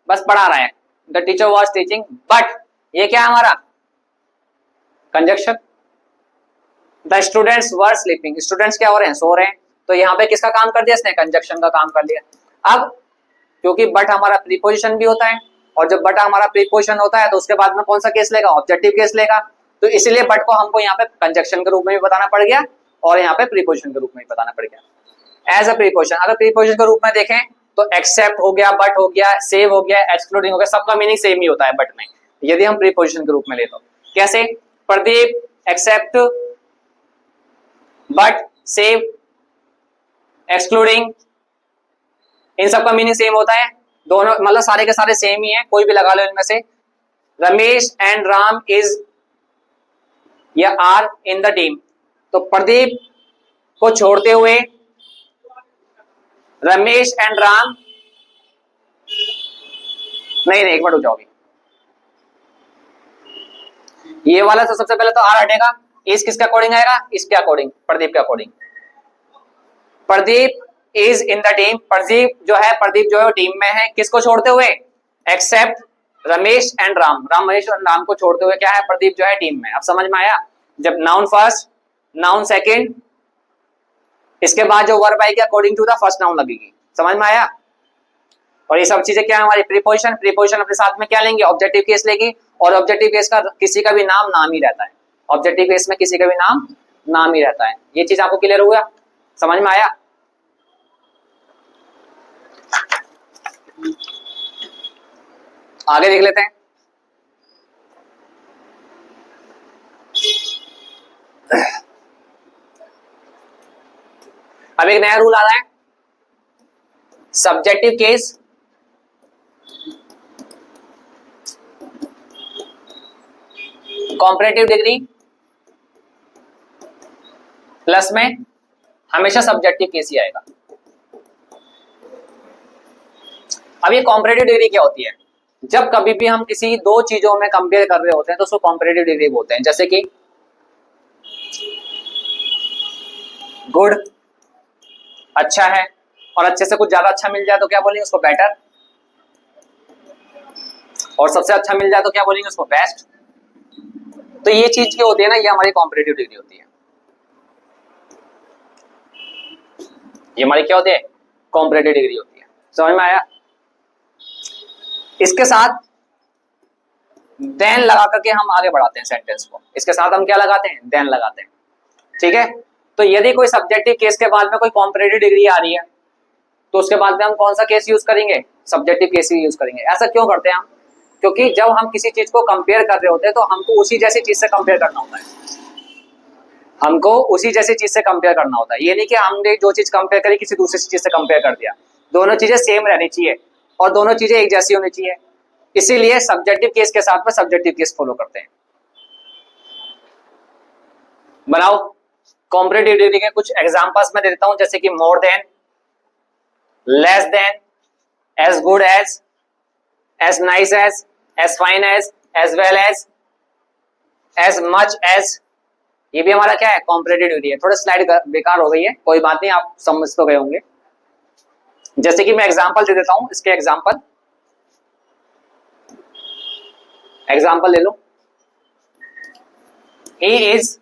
बस पढ़ा रहा है। The teacher was teaching, but ये क्या है हमारा, conjunction. The students were sleeping, students क्या हो रहे हैं, सो रहे हैं। तो यहाँ पे किसका काम कर दिया इसने, कंजक्शन का काम कर दिया। अब क्योंकि बट हमारा प्रीपोजिशन भी होता है, और जब बट हमारा प्रीपोजिशन होता है तो उसके बाद में कौन सा केस लेगा, ऑब्जेक्टिव केस लेगा। तो इसलिए बट को हमको यहाँ पे कंजक्शन के रूप में भी बताना पड़ गया, और यहाँ पे प्रीपोजिशन के रूप में भी बताना पड़ गया एज अ प्रीपोजिशन। अगर प्रीपोजिशन के रूप में देखें तो एक्सेप्ट हो गया, बट हो गया, सेव हो गया, एक्सक्लूडिंग हो गया, सबका मीनिंग सेम ही होता है बट में, यदि हम प्रीपोजिशन के रूप में ले तो। कैसे, Pradeep except, but, save, excluding, इन सबका मीनिंग सेम होता है। दोनों मतलब सारे के सारे सेम ही है, कोई भी लगा लो इनमें से। रमेश एंड राम इज या आर इन द टीम, तो प्रदीप को छोड़ते हुए रमेश एंड राम, नहीं एक मिनट रुक जाओगे, ये वाला तो सबसे पहले तो आर हटेगा। इस किसके अकॉर्डिंग आएगा, इसके अकॉर्डिंग, प्रदीप के according. Pradeep is in the team, Pradeep जो है, प्रदीप जो है टीम में है, किसको छोड़ते हुए, एक्सेप्ट रमेश एंड राम, रमेश और राम को छोड़ते हुए क्या है, प्रदीप जो है टीम में। अब समझ में आया, जब नाउन फर्स्ट, नाउन सेकंड, इसके बाद जो वर्ब आएगी according to the first noun लगेगी। समझ में आया। और ये सब चीजें क्या है हमारी, प्रीपोजिशन। प्रीपोजिशन अपने साथ में क्या लेंगे, ऑब्जेक्टिव केस लेगी, और ऑब्जेक्टिव केस का किसी का भी नाम ही रहता है। ऑब्जेक्टिव केस में किसी का भी नाम ही रहता है। ये चीज आपको क्लियर हुआ, समझ में आया। आगे देख लेते हैं। अब एक नया रूल आ रहा है, subjective case, comparative degree plus में हमेशा सब्जेक्टिव केस ही आएगा। अब ये कॉम्परेटिव डिग्री क्या होती है, जब कभी भी हम किसी दो चीजों में कंपेयर कर रहे होते हैं तो उसको कॉम्परेटिव डिग्री बोलते हैं। जैसे कि गुड अच्छा है, और अच्छे से कुछ ज्यादा अच्छा मिल जाए तो क्या बोलेंगे उसको बेटर, और सबसे अच्छा मिल जाए तो क्या बोलेंगे उसको बेस्ट। तो ये चीज क्या होती है ना, ये हमारी कॉम्परेटिव डिग्री होती है। ये हमारी क्या होती है, कॉम्परेटिव डिग्री होती है। समझ में आया। इसके साथ देन लगा करके हम आगे बढ़ाते हैं सेंटेंस को। इसके साथ हम क्या लगाते हैं, देन लगाते हैं। ठीक है, तो यदि कोई सब्जेक्टिव केस के बाद में कोई कॉम्परेटिव डिग्री आ रही है तो उसके बाद में हम कौन सा केस यूज करेंगे, सब्जेक्टिव केस ही यूज करेंगे। ऐसा क्यों करते हैं हम, क्योंकि जब हम किसी चीज को कंपेयर कर रहे होते हैं तो हमको उसी जैसी चीज से कंपेयर करना होता है। हमको उसी जैसी चीज से कंपेयर करना होता है। ये नहीं कि हमने जो चीज कंपेयर करी किसी दूसरी चीज से कंपेयर कर दिया। दोनों चीजें सेम रहनी चाहिए और दोनों चीजें एक जैसी होनी चाहिए। इसीलिए सब्जेक्टिव केस के साथ में सब्जेक्टिव केस फॉलो करते हैं। बनाओ कॉम्परेटिव डिग्री के कुछ एग्जांपल्स मैं देता हूं, जैसे कि more than, less than, as good as nice as fine as well as much as. ये भी हमारा क्या है, कॉम्परेटिव डिग्री है। थोड़ा स्लाइड बेकार हो गई है, कोई बात नहीं, आप समझ तो गए होंगे। जैसे कि मैं एग्जांपल दे देता हूं, इसके एग्जांपल ले लो। He is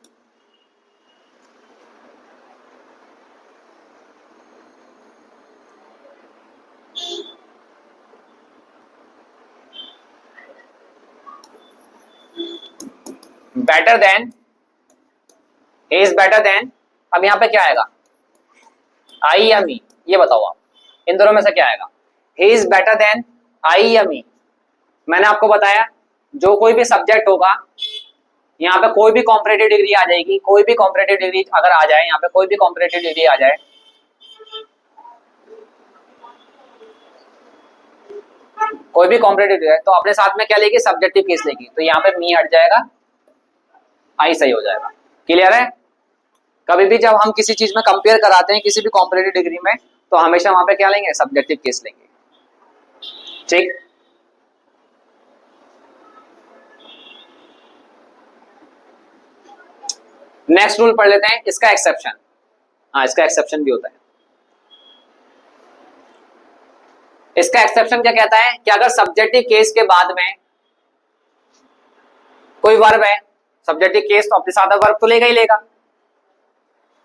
better than, he is better than, अब यहां पे क्या आएगा, आई या मी, ये बताओ आप, इन दोनों में से क्या आएगा, he is better than आई या मी। मैंने आपको बताया जो कोई भी सब्जेक्ट होगा यहाँ पे कोई भी कॉम्परेटिव डिग्री आ जाएगी, कोई भी कॉम्परेटिव डिग्री अगर आ जाए, यहाँ पे कोई भी कॉम्परेटिव डिग्री आ जाए, कोई भी कॉम्परेटिव डिग्री है तो अपने साथ में क्या लेगी, सब्जेक्टिव केस लेगी, तो यहाँ पे मी हट जाएगा, आई सही हो जाएगा। क्लियर है? कभी भी जब हम किसी चीज में कंपेयर कराते हैं किसी भी कॉम्परेटिव डिग्री में, तो हमेशा वहां पे क्या लेंगे, सब्जेक्टिव केस लेंगे। ठीक, नेक्स्ट रूल पढ़ लेते हैं, इसका एक्सेप्शन। हाँ, इसका एक्सेप्शन भी होता है। इसका एक्सेप्शन क्या कहता है कि अगर सब्जेक्टिव केस के बाद में कोई वर्ब है, सब्जेक्टिव केस तो अपने साथ वर्ब तो लेगा ही लेगा,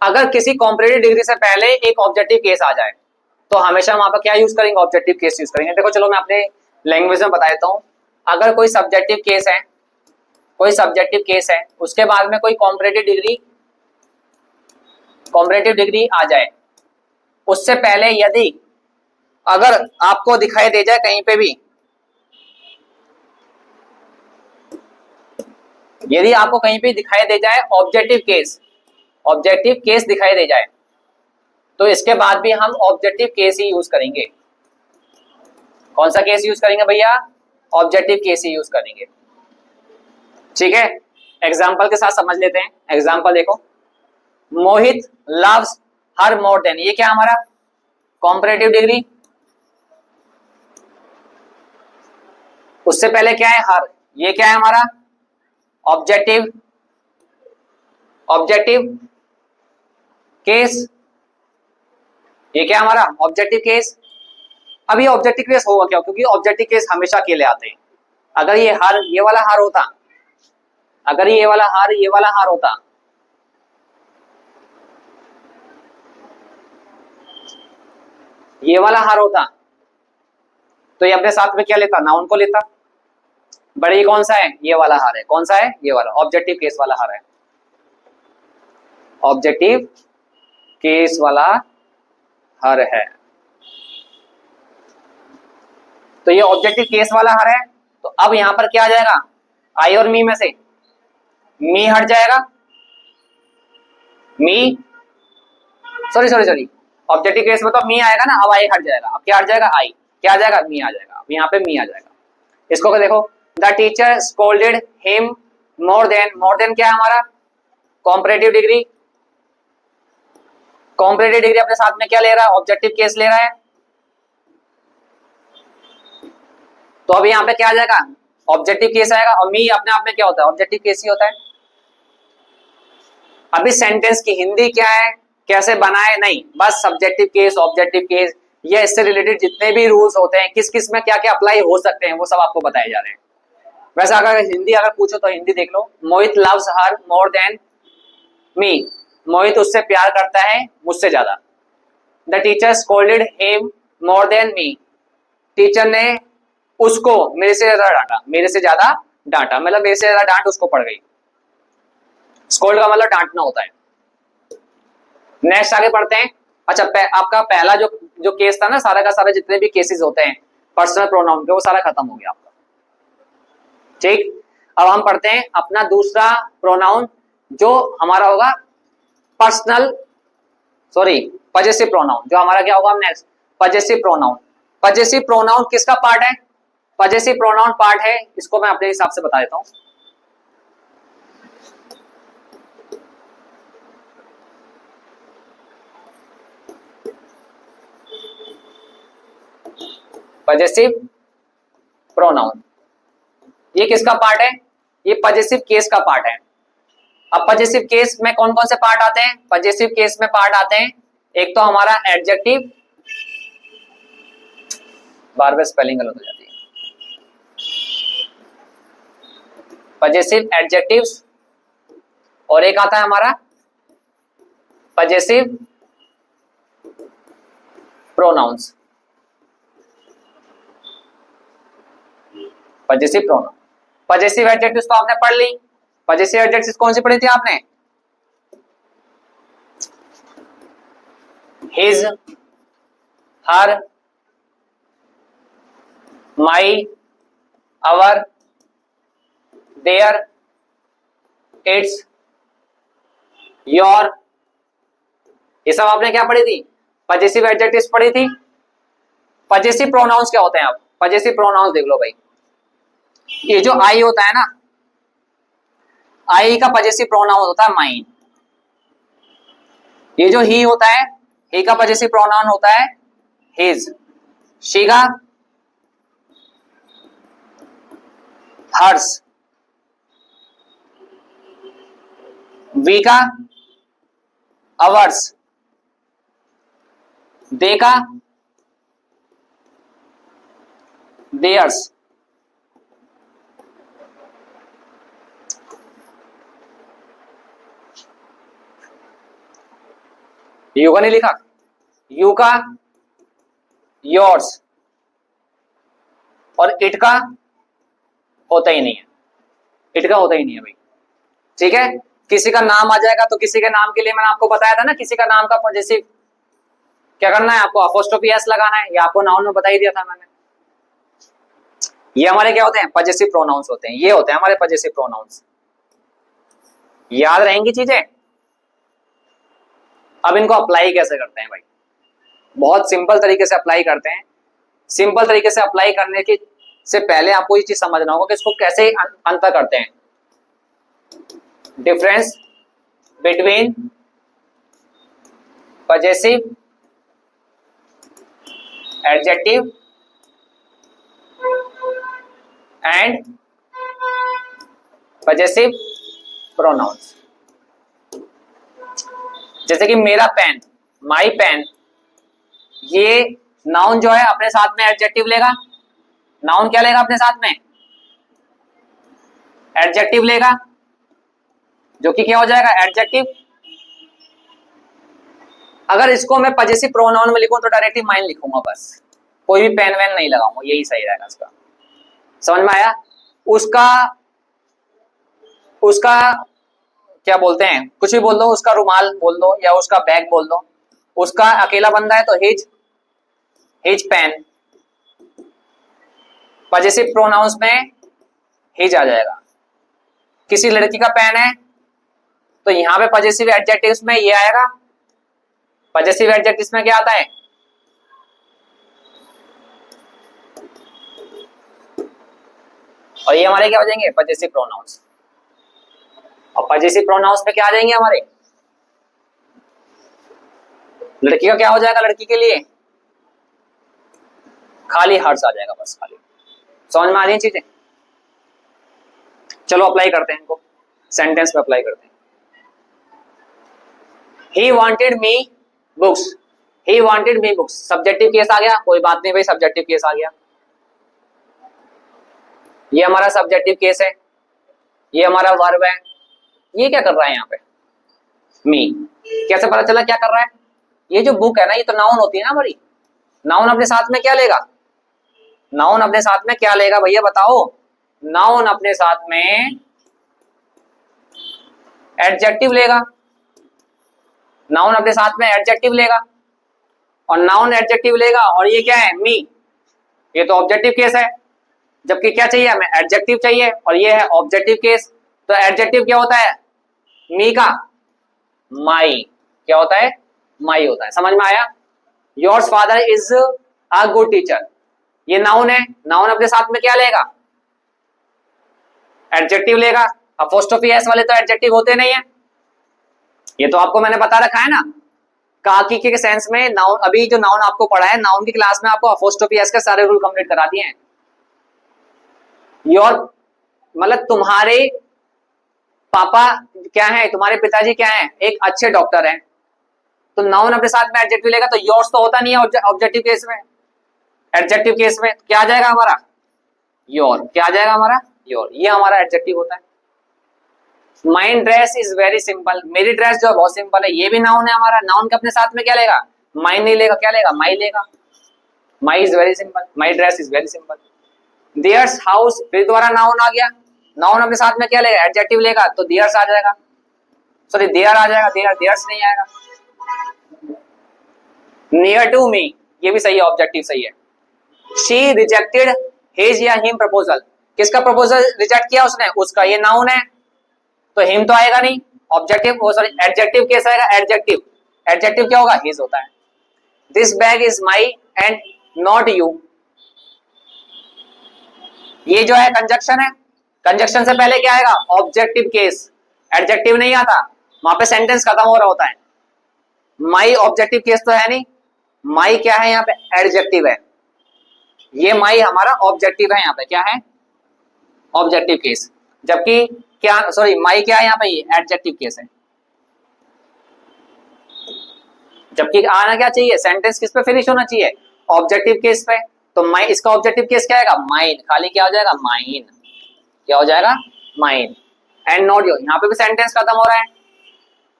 अगर किसी कॉम्परेटिव डिग्री से पहले एक ऑब्जेक्टिव केस आ जाए तो हमेशा वहां पर क्या यूज करेंगे, ऑब्जेक्टिव केस यूज करेंगे। देखो चलो मैं अपने लैंग्वेज में बता देता हूं, अगर कोई सब्जेक्टिव केस है, कोई सब्जेक्टिव केस है, उसके बाद में कोई कॉम्परेटिव डिग्री आ जाए, उससे पहले यदि अगर आपको दिखाई दे जाए कहीं पे भी, यदि आपको कहीं पे दिखाई दे जाए ऑब्जेक्टिव केस दिखाई दे जाए, तो इसके बाद भी हम ऑब्जेक्टिव केस ही यूज करेंगे। कौन सा केस यूज करेंगे भैया, ऑब्जेक्टिव केस ही यूज करेंगे। ठीक है, एग्जाम्पल के साथ समझ लेते हैं। एग्जाम्पल देखो, मोहित लव्स हर मोर देन, ये क्या हमारा कॉम्परेटिव डिग्री, उससे पहले क्या है हर, ये क्या है हमारा ऑब्जेक्टिव केस, ये क्या हमारा ऑब्जेक्टिव केस। अब ये ऑब्जेक्टिव केस होगा क्या, क्योंकि ऑब्जेक्टिव केस हमेशा अकेले आते हैं। अगर ये हर, ये वाला हार होता, अगर ये वाला हार होता, ये वाला हार होता, तो ये अपने साथ में क्या लेता, नाउन को लेता। बट ये कौन सा है, ये वाला हार है। कौन सा है, ये वाला ऑब्जेक्टिव केस वाला हार है, ऑब्जेक्टिव केस वाला हर है। तो ये ऑब्जेक्टिव केस वाला हर है, तो अब यहां पर क्या आ जाएगा, आई और मी में से मी हट जाएगा, मी सॉरी ऑब्जेक्टिव केस में तो मी आएगा ना, अब आई हट जाएगा। अब क्या हट जाएगा, आई, क्या आ जाएगा, मी आ जाएगा। अब यहाँ पे मी आ जाएगा। इसको देखो, the teacher scolded him more than क्या है हमारा कॉम्परेटिव डिग्री, अपने साथ में क्या ले रहा है, ऑब्जेक्टिव केस ले रहा है। तो अब यहाँ पे क्या आ जाएगा, ऑब्जेक्टिव केस आएगा, और मी अपने आप में क्या होता है, ऑब्जेक्टिव केस ही होता है। अभी सेंटेंस की हिंदी क्या है, कैसे बनाए, नहीं, बस सब्जेक्टिव केस, ऑब्जेक्टिव केस, ये इससे रिलेटेड जितने भी रूल्स होते हैं, किस किस में क्या क्या अप्लाई हो सकते हैं, वो सब आपको बताए जा रहे हैं। वैसे अगर हिंदी अगर पूछो तो हिंदी देख लो, मोहित loves her more than me, मोहित उससे प्यार करता है मुझसे ज्यादा। The teacher scolded him more than me, teacher ने उसको मेरे से ज्यादा डांटा, मतलब मेरे से ज्यादा डांट उसको पड़ गई। स्कोल्ड का मतलब डांटना होता है। नेक्स्ट आगे पढ़ते हैं। अच्छा, आपका पहला जो केस था ना, सारा का सारा जितने भी केसेस होते हैं पर्सनल प्रोनाउन के, वो सारा खत्म हो गया आपका। ठीक, अब हम पढ़ते हैं अपना दूसरा प्रोनाउन जो हमारा होगा पजेसिव प्रोनाउन, जो हमारा क्या होगा next, possessive pronoun. Possessive pronoun किसका पार्ट है, पजेसिव प्रोनाउन पार्ट है, इसको मैं अपने हिसाब से बता देता हूं। पजेसिव प्रोनाउन ये किसका पार्ट है, ये पजेसिव केस का पार्ट है। अब पजेसिव केस में कौन कौन से पार्ट आते हैं, पजेसिव केस में पार्ट आते हैं, एक तो हमारा एडजेक्टिव, बार बार स्पेलिंग गलत हो जाती है, पजेसिव एडजेक्टिव्स, और एक आता है हमारा possessive pronouns. Possessive pronoun, possessive adjectives तो आपने पढ़ ली, पजेसिव एडजेक्टिव्स कौन सी पढ़ी थी आपने? His, her, my, our, their, its, your, ये सब आपने क्या पढ़ी थी? पजेसिव एडजेक्टिव्स पढ़ी थी। पजेसिव प्रोनाउंस क्या होते हैं? आप पजेसिव प्रोनाउंस देख लो भाई। ये जो आई होता है ना, आई का पजेसिव प्रोनाउन होता है माइन। ये जो ही होता है, ही का पजेसिव प्रोनाउन होता है हिज। शी का हर्स। वी का अवर्स। दे का देयर्स। यू का नहीं लिखा? यू का योर्स। और इट का होता ही नहीं है, इट का होता ही नहीं है भाई। ठीक है, किसी का नाम आ जाएगा तो किसी के नाम के लिए मैंने आपको बताया था ना, किसी का नाम का पजेसिव क्या करना है आपको? अपोस्ट्रोफी एस लगाना है। ये आपको नाउन में बता ही दिया था मैंने। ये हमारे क्या होते हैं? पजेसिव प्रोनाउंस होते हैं। ये होते हैं हमारे पजेसिव प्रोनाउंस। याद रहेंगी चीजें। अब इनको अप्लाई कैसे करते हैं भाई? बहुत सिंपल तरीके से अप्लाई करते हैं। सिंपल तरीके से अप्लाई करने के से पहले आपको ये चीज समझना होगा कि इसको कैसे अंतर करते हैं। Difference between possessive adjective and possessive pronouns. जैसे कि मेरा पेन, माई पेन, ये नाउन जो है अपने साथ में एडजेक्टिव लेगा। नाउन क्या लेगा अपने साथ में? एडजेक्टिव लेगा, जो कि क्या हो जाएगा? एडजेक्टिव। अगर इसको मैं पजेसिव प्रोनाउन में लिखूं तो डायरेक्टली माइन लिखूंगा बस, कोई भी पेन वैन नहीं लगाऊंगा, यही सही रहेगा इसका। समझ में आया? उसका उसका क्या बोलते हैं, कुछ भी बोल दो, उसका रुमाल बोल दो या उसका बैग बोल दो। उसका अकेला बंदा है तो हिज पेन। पजेसिव प्रोनाउंस में हिज आ जाएगा। किसी लड़की का पेन है तो यहां पे पजेसिव एडजेक्टिव्स में ये आएगा। पजेसिव एडजेक्टिव्स में क्या आता है? और ये हमारे क्या हो जाएंगे? Possessive pronouns. और पजेसिव प्रोनाउंस में क्या आ जाएंगे हमारे? लड़की का क्या हो जाएगा? लड़की के लिए खाली हर्ष आ जाएगा बस, खाली। समझ में आ रही है चीजें? चलो अप्लाई करते हैं इनको, सेंटेंस में अप्लाई करते हैं। He wanted me books. He wanted me books. Subjective case आ गया, कोई बात नहीं भाई, सब्जेक्टिव केस आ गया। ये हमारा सब्जेक्टिव केस है, ये हमारा वर्ब है। ये क्या कर रहा है यहाँ पे? मी। कैसे पता चला क्या कर रहा है? ये जो बुक है ना, ये तो नाउन होती है ना हमारी। नाउन अपने साथ में क्या लेगा? नाउन अपने साथ में क्या लेगा भैया बताओ? नाउन अपने साथ में एडजेक्टिव लेगा। नाउन अपने साथ में एडजेक्टिव लेगा, और नाउन एडजेक्टिव लेगा, और ये क्या है? मी। ये तो ऑब्जेक्टिव केस है, जबकि क्या चाहिए हमें? एडजेक्टिव चाहिए, और ये है ऑब्जेक्टिव केस। तो एडजेक्टिव क्या होता है? मी का माई। क्या होता है? माई होता है। समझ में आया? Yours father is a good teacher, ये नाउन है। नाउन अपने साथ में क्या लेगा? एडजेक्टिव लेगा। अपोस्ट्रोफी एस वाले तो एडजेक्टिव होते नहीं है, ये तो आपको मैंने बता रखा है ना। काकी के सेंस में नाउन, अभी जो नाउन आपको पढ़ा है नाउन की क्लास में, आपको अपोस्ट्रोफी एस के सारे रूल कंप्लीट करा दिए हैं। योर मतलब तुम्हारे पापा क्या है, तुम्हारे पिताजी क्या है? एक अच्छे डॉक्टर हैं। तो नाउन अपने साथ में एडजेक्टिव लेगा, तो योर्स तो होता नहीं है ऑब्जेक्टिव केस में। एडजेक्टिव केस में क्या आ जाएगा हमारा? योर। क्या आ जाएगा हमारा? योर। ये हमारा एडजेक्टिव होता है। Mine dress is very simple, मेरी ड्रेस जो है बहुत सिंपल है, ये भी नाउन है हमारा। नाउन के अपने साथ में क्या लेगा? माइन नहीं लेगा, क्या लेगा? माई लेगा। My is very simple, my dress is very simple. Theirs house, फिर दोबारा नाउन आ गया। नाउन अपने साथ में क्या लेगा, एडजेक्टिव लेगा, तो देयर्स आ जाएगा, सॉरी देयर आ जाएगा, देयर्स नहीं आएगा। नियर टू मी, ये भी सही है, ऑब्जेक्टिव सही है। शी रिजेक्टेड हिज या हिम प्रपोजल, किसका प्रपोजल रिजेक्ट किया उसने, उसका, ये नाउन है तो हिम तो आएगा नहीं, ऑब्जेक्टिव सॉरी एडजेक्टिव कैसा आएगा, एडजेक्टिव, एडजेक्टिव क्या होगा, हिज होता है। This bag is my and not you, ये जो है कंजक्शन है, कंजक्शन से पहले क्या आएगा, ऑब्जेक्टिव केस, एडजेक्टिव नहीं आता, वहां पे सेंटेंस खत्म हो रहा होता है। माई ऑब्जेक्टिव केस तो है नहीं, माई क्या है यहाँ पे, एडजेक्टिव है, ये माई हमारा ऑब्जेक्टिव है, यहाँ पे क्या है, ऑब्जेक्टिव केस, जबकि क्या, सॉरी माई क्या है यहाँ पे, ये एडजेक्टिव केस है, जबकि आना क्या चाहिए, सेंटेंस किस पे फिनिश होना चाहिए, ऑब्जेक्टिव केस पे। तो माई, इसका ऑब्जेक्टिव केस क्या आएगा, माइन, खाली क्या हो जाएगा, माइन, क्या हो जाएगा, माइन, एंड नॉट यू, यहाँ पे भी सेंटेंस खत्म हो रहा है,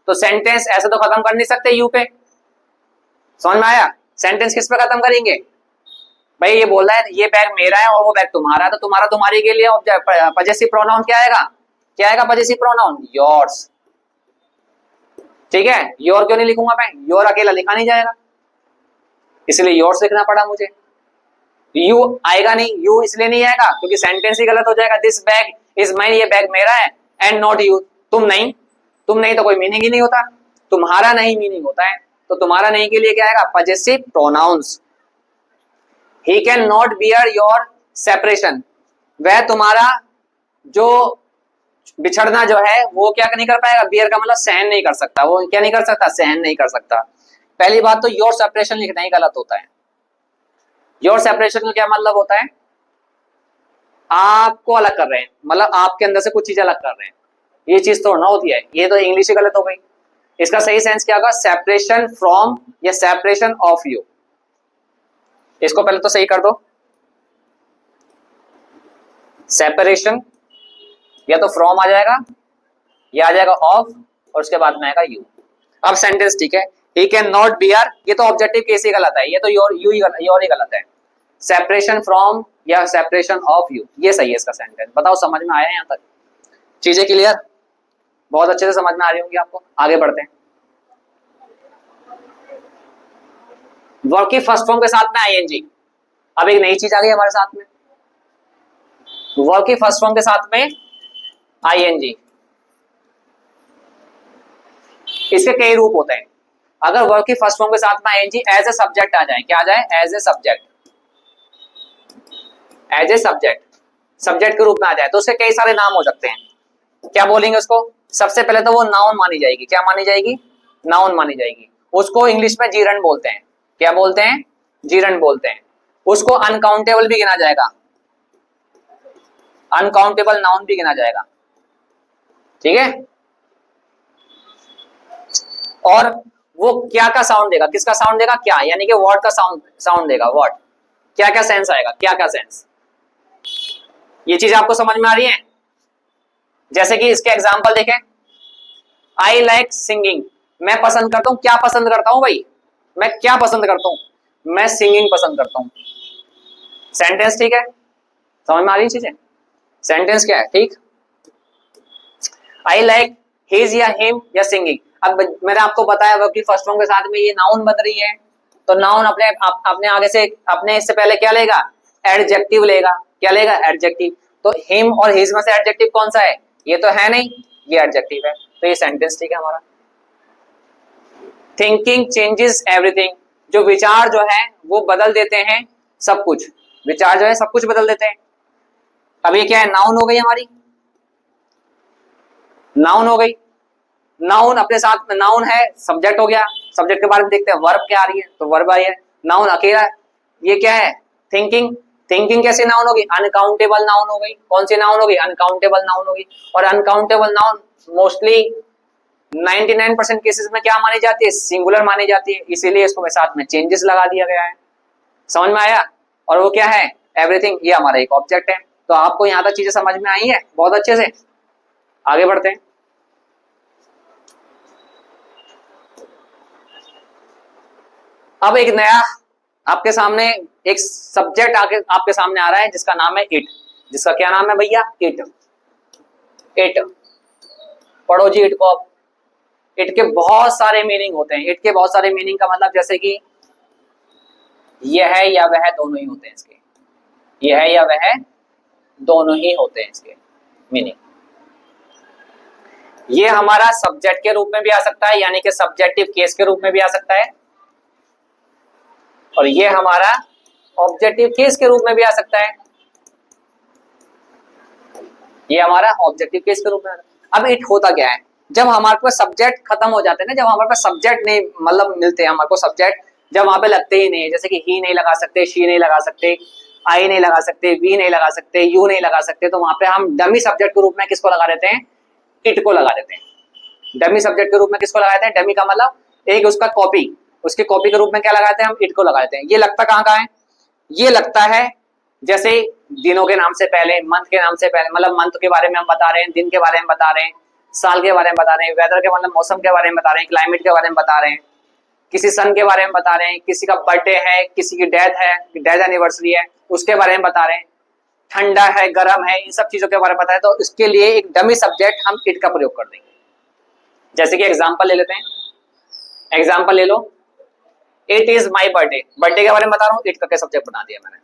तो सेंटेंस ऐसे तो खत्म कर नहीं सकते यू पे, समझ में आया, सेंटेंस किस पे खत्म करेंगे, भाई ये बोल रहा है ये बैग मेरा है और वो बैग तुम्हारा है, तो तुम्हारा तुम्हारी के लिए पजेसिव प्रोनाउन क्या आएगा, क्या आएगा पजेसिव प्रोनाउन, योर्स, ठीक है। योर क्यों नहीं लिखूंगा मैं, योर अकेला लिखा नहीं जाएगा, इसलिए योर्स लिखना पड़ा मुझे। यू आएगा नहीं, यू इसलिए नहीं आएगा क्योंकि सेंटेंस ही गलत हो जाएगा, दिस बैग इज माइन, ये बैग मेरा है, एंड नॉट यू, तुम नहीं, तुम नहीं तो कोई मीनिंग ही नहीं होता, तुम्हारा नहीं मीनिंग होता है, तो तुम्हारा नहीं के लिए क्या आएगा, possessive pronouns. He can not bear your separation, वह तुम्हारा जो बिछड़ना जो है वो क्या नहीं कर पाएगा, बियर का मतलब सहन नहीं कर सकता, वो क्या नहीं कर सकता, सहन नहीं कर सकता। पहली बात तो योर सेपरेशन लिखना ही गलत होता है, योर सेपरेशन का क्या मतलब होता है, आपको अलग कर रहे हैं, मतलब आपके अंदर से कुछ चीज अलग कर रहे हैं, ये चीज तो ना होती है, ये तो इंग्लिश ही गलत हो गई। इसका सही सेंस क्या होगा, सेपरेशन फ्रॉम या सेपरेशन ऑफ यू, इसको पहले तो सही कर दो, सेपरेशन या तो फ्रॉम आ जाएगा या आ जाएगा ऑफ, और उसके बाद में आएगा यू। अब सेंटेंस ठीक है, ही कैन नॉट बियर, ये तो ऑब्जेक्टिव केस ही गलत है, ये तो योर यू ही गलत है, सेपरेशन फ्रॉम या सेपरेशन ऑफ यू, ये सही है इसका सेंटेंस। बताओ समझ में आया यहाँ तक, चीजें क्लियर, बहुत अच्छे से समझ में आ रही होंगी आपको, आगे बढ़ते हैं। वर्ब की फर्स्ट फॉर्म के साथ में आईएनजी, अब एक नई चीज आ गई हमारे साथ में, वर्ब की फर्स्ट फॉर्म के साथ में आईएनजी, इसके कई रूप होते हैं। अगर वर्ब की फर्स्ट फॉर्म के साथ में आईएनजी एज ए सब्जेक्ट आ जाए, क्या आ जाए, as a subject, as a subject, subject के रूप में आ जाए, तो उसके कई सारे नाम हो सकते हैं। क्या बोलेंगे उसको, सबसे पहले तो वो नाउन मानी जाएगी, क्या मानी जाएगी, नाउन मानी जाएगी, उसको इंग्लिश में जीरंड बोलते हैं, क्या बोलते हैं, जीरंड बोलते हैं। उसको अनकाउंटेबल भी गिना जाएगा, अनकाउंटेबल नाउन भी गिना जाएगा, ठीक है। और वो क्या का साउंड देगा, किसका साउंड देगा, क्या, यानी कि वर्ड का साउंड देगा, वर्ड, क्या क्या सेंस आएगा, क्या क्या सेंस, ये चीज आपको समझ में आ रही है। जैसे कि इसके एग्जांपल देखें, आई लाइक सिंगिंग, मैं पसंद करता हूं, क्या पसंद करता हूं भाई, मैं क्या पसंद करता हूं, मैं सिंगिंग पसंद करता हूं, सेंटेंस ठीक है, समझ में आ रही चीजें, सेंटेंस क्या है, ठीक। आई लाइक हिज या हिम या सिंगिंग, अब मैंने आपको बताया वर्ब की फर्स्ट फॉर्म के साथ में ये नाउन बन रही है, तो नाउन अपने आगे से, अपने इससे पहले क्या लेगा, एडजेक्टिव लेगा, क्या लेगा, एडजेक्टिव। तो हिम और हिज में से एडजेक्टिव कौन सा है, ये तो है नहीं, ये एडजेक्टिव है, तो ये सेंटेंस ठीक है हमारा। थिंकिंग चेंजेस एवरीथिंग, जो विचार जो है वो बदल देते हैं सब कुछ, विचार जो है सब कुछ बदल देते हैं। अब ये क्या है, नाउन हो गई हमारी, नाउन हो गई, नाउन अपने साथ में, नाउन है, सब्जेक्ट हो गया, सब्जेक्ट के बारे में देखते हैं वर्ब क्या आ रही है, तो वर्ब आई है, नाउन अकेला, ये क्या है, थिंकिंग, थिंकिंग कैसे नाउन होगी, अनकाउंटेबल नाउन हो गई, कौन सी नाउन होगी, अनकाउंटेबल नाउन होगी। और अनकाउंटेबल नाउन मोस्टली 99% केसेस में क्या मानी जाती है, सिंगुलर मानी जाती है, इसीलिए इसको साथ में चेंजेस लगा दिया गया है, समझ में आया। और वो क्या है, एवरीथिंग, ये हमारा एक ऑब्जेक्ट है। तो आपको यहां तक चीजें समझ में आई है बहुत अच्छे से, आगे बढ़ते हैं। अब एक नया आपके सामने एक सब्जेक्ट आपके सामने आ रहा है जिसका नाम है इट, जिसका क्या नाम है भैया, इट। इट, पढ़ो जी इट को। अब इट के बहुत सारे मीनिंग होते हैं। इट के बहुत सारे मीनिंग का मतलब जैसे कि यह है या वह दोनों ही होते हैं इसके, यह है या वह दोनों ही होते हैं इसके मीनिंग। ये हमारा सब्जेक्ट के रूप में भी आ सकता है, यानी कि सब्जेक्टिव केस के रूप में भी आ सकता है, और ये हमारा ऑब्जेक्टिव केस के रूप में भी आ सकता है। ये हमारा ऑब्जेक्टिव केस के रूप में। अब इट होता क्या है, जब हमारे पास सब्जेक्ट खत्म हो जाते हैं ना, जब हमारे पास सब्जेक्ट नहीं मतलब मिलते हैं हमारे को सब्जेक्ट, जब वहां पे लगते ही नहीं है, जैसे कि ही नहीं लगा सकते, शी नहीं लगा सकते, आई नहीं लगा सकते, वी नहीं लगा सकते, यू नहीं लगा सकते, तो वहां पे हम डमी सब्जेक्ट के रूप में किसको लगा देते हैं, इट को लगा देते हैं। डमी सब्जेक्ट के रूप में किसको लगाते हैं, डमी का मतलब एक उसका कॉपी, उसकी कॉपी के रूप में क्या लगाते हैं हम, इट को लगा देते हैं। ये लगता कहाँ का है, ये लगता है जैसे दिनों के नाम से पहले, मंथ के नाम से पहले, मतलब मंथ के बारे में हम बता रहे हैं, दिन के बारे में बता रहे हैं, साल के बारे में बता रहे हैं, वेदर के मतलब मौसम के बारे में बता रहे हैं, क्लाइमेट के बारे में बता रहे हैं, किसी सन के बारे में बता रहे हैं, किसी का बर्थडे है, किसी की डेथ है, डेथ एनिवर्सरी है, उसके बारे में बता रहे हैं, ठंडा है, गर्म है, इन सब चीजों के बारे में बता रहे हैं। तो इसके लिए एक डमी सब्जेक्ट हम इट का प्रयोग कर देंगे। जैसे कि एग्जाम्पल ले लेते हैं, एग्जाम्पल ले लो, it is my birthday, birthday के बारे में बता रहा हूँ, इट करके सब्जेक्ट बना दिया मैंने।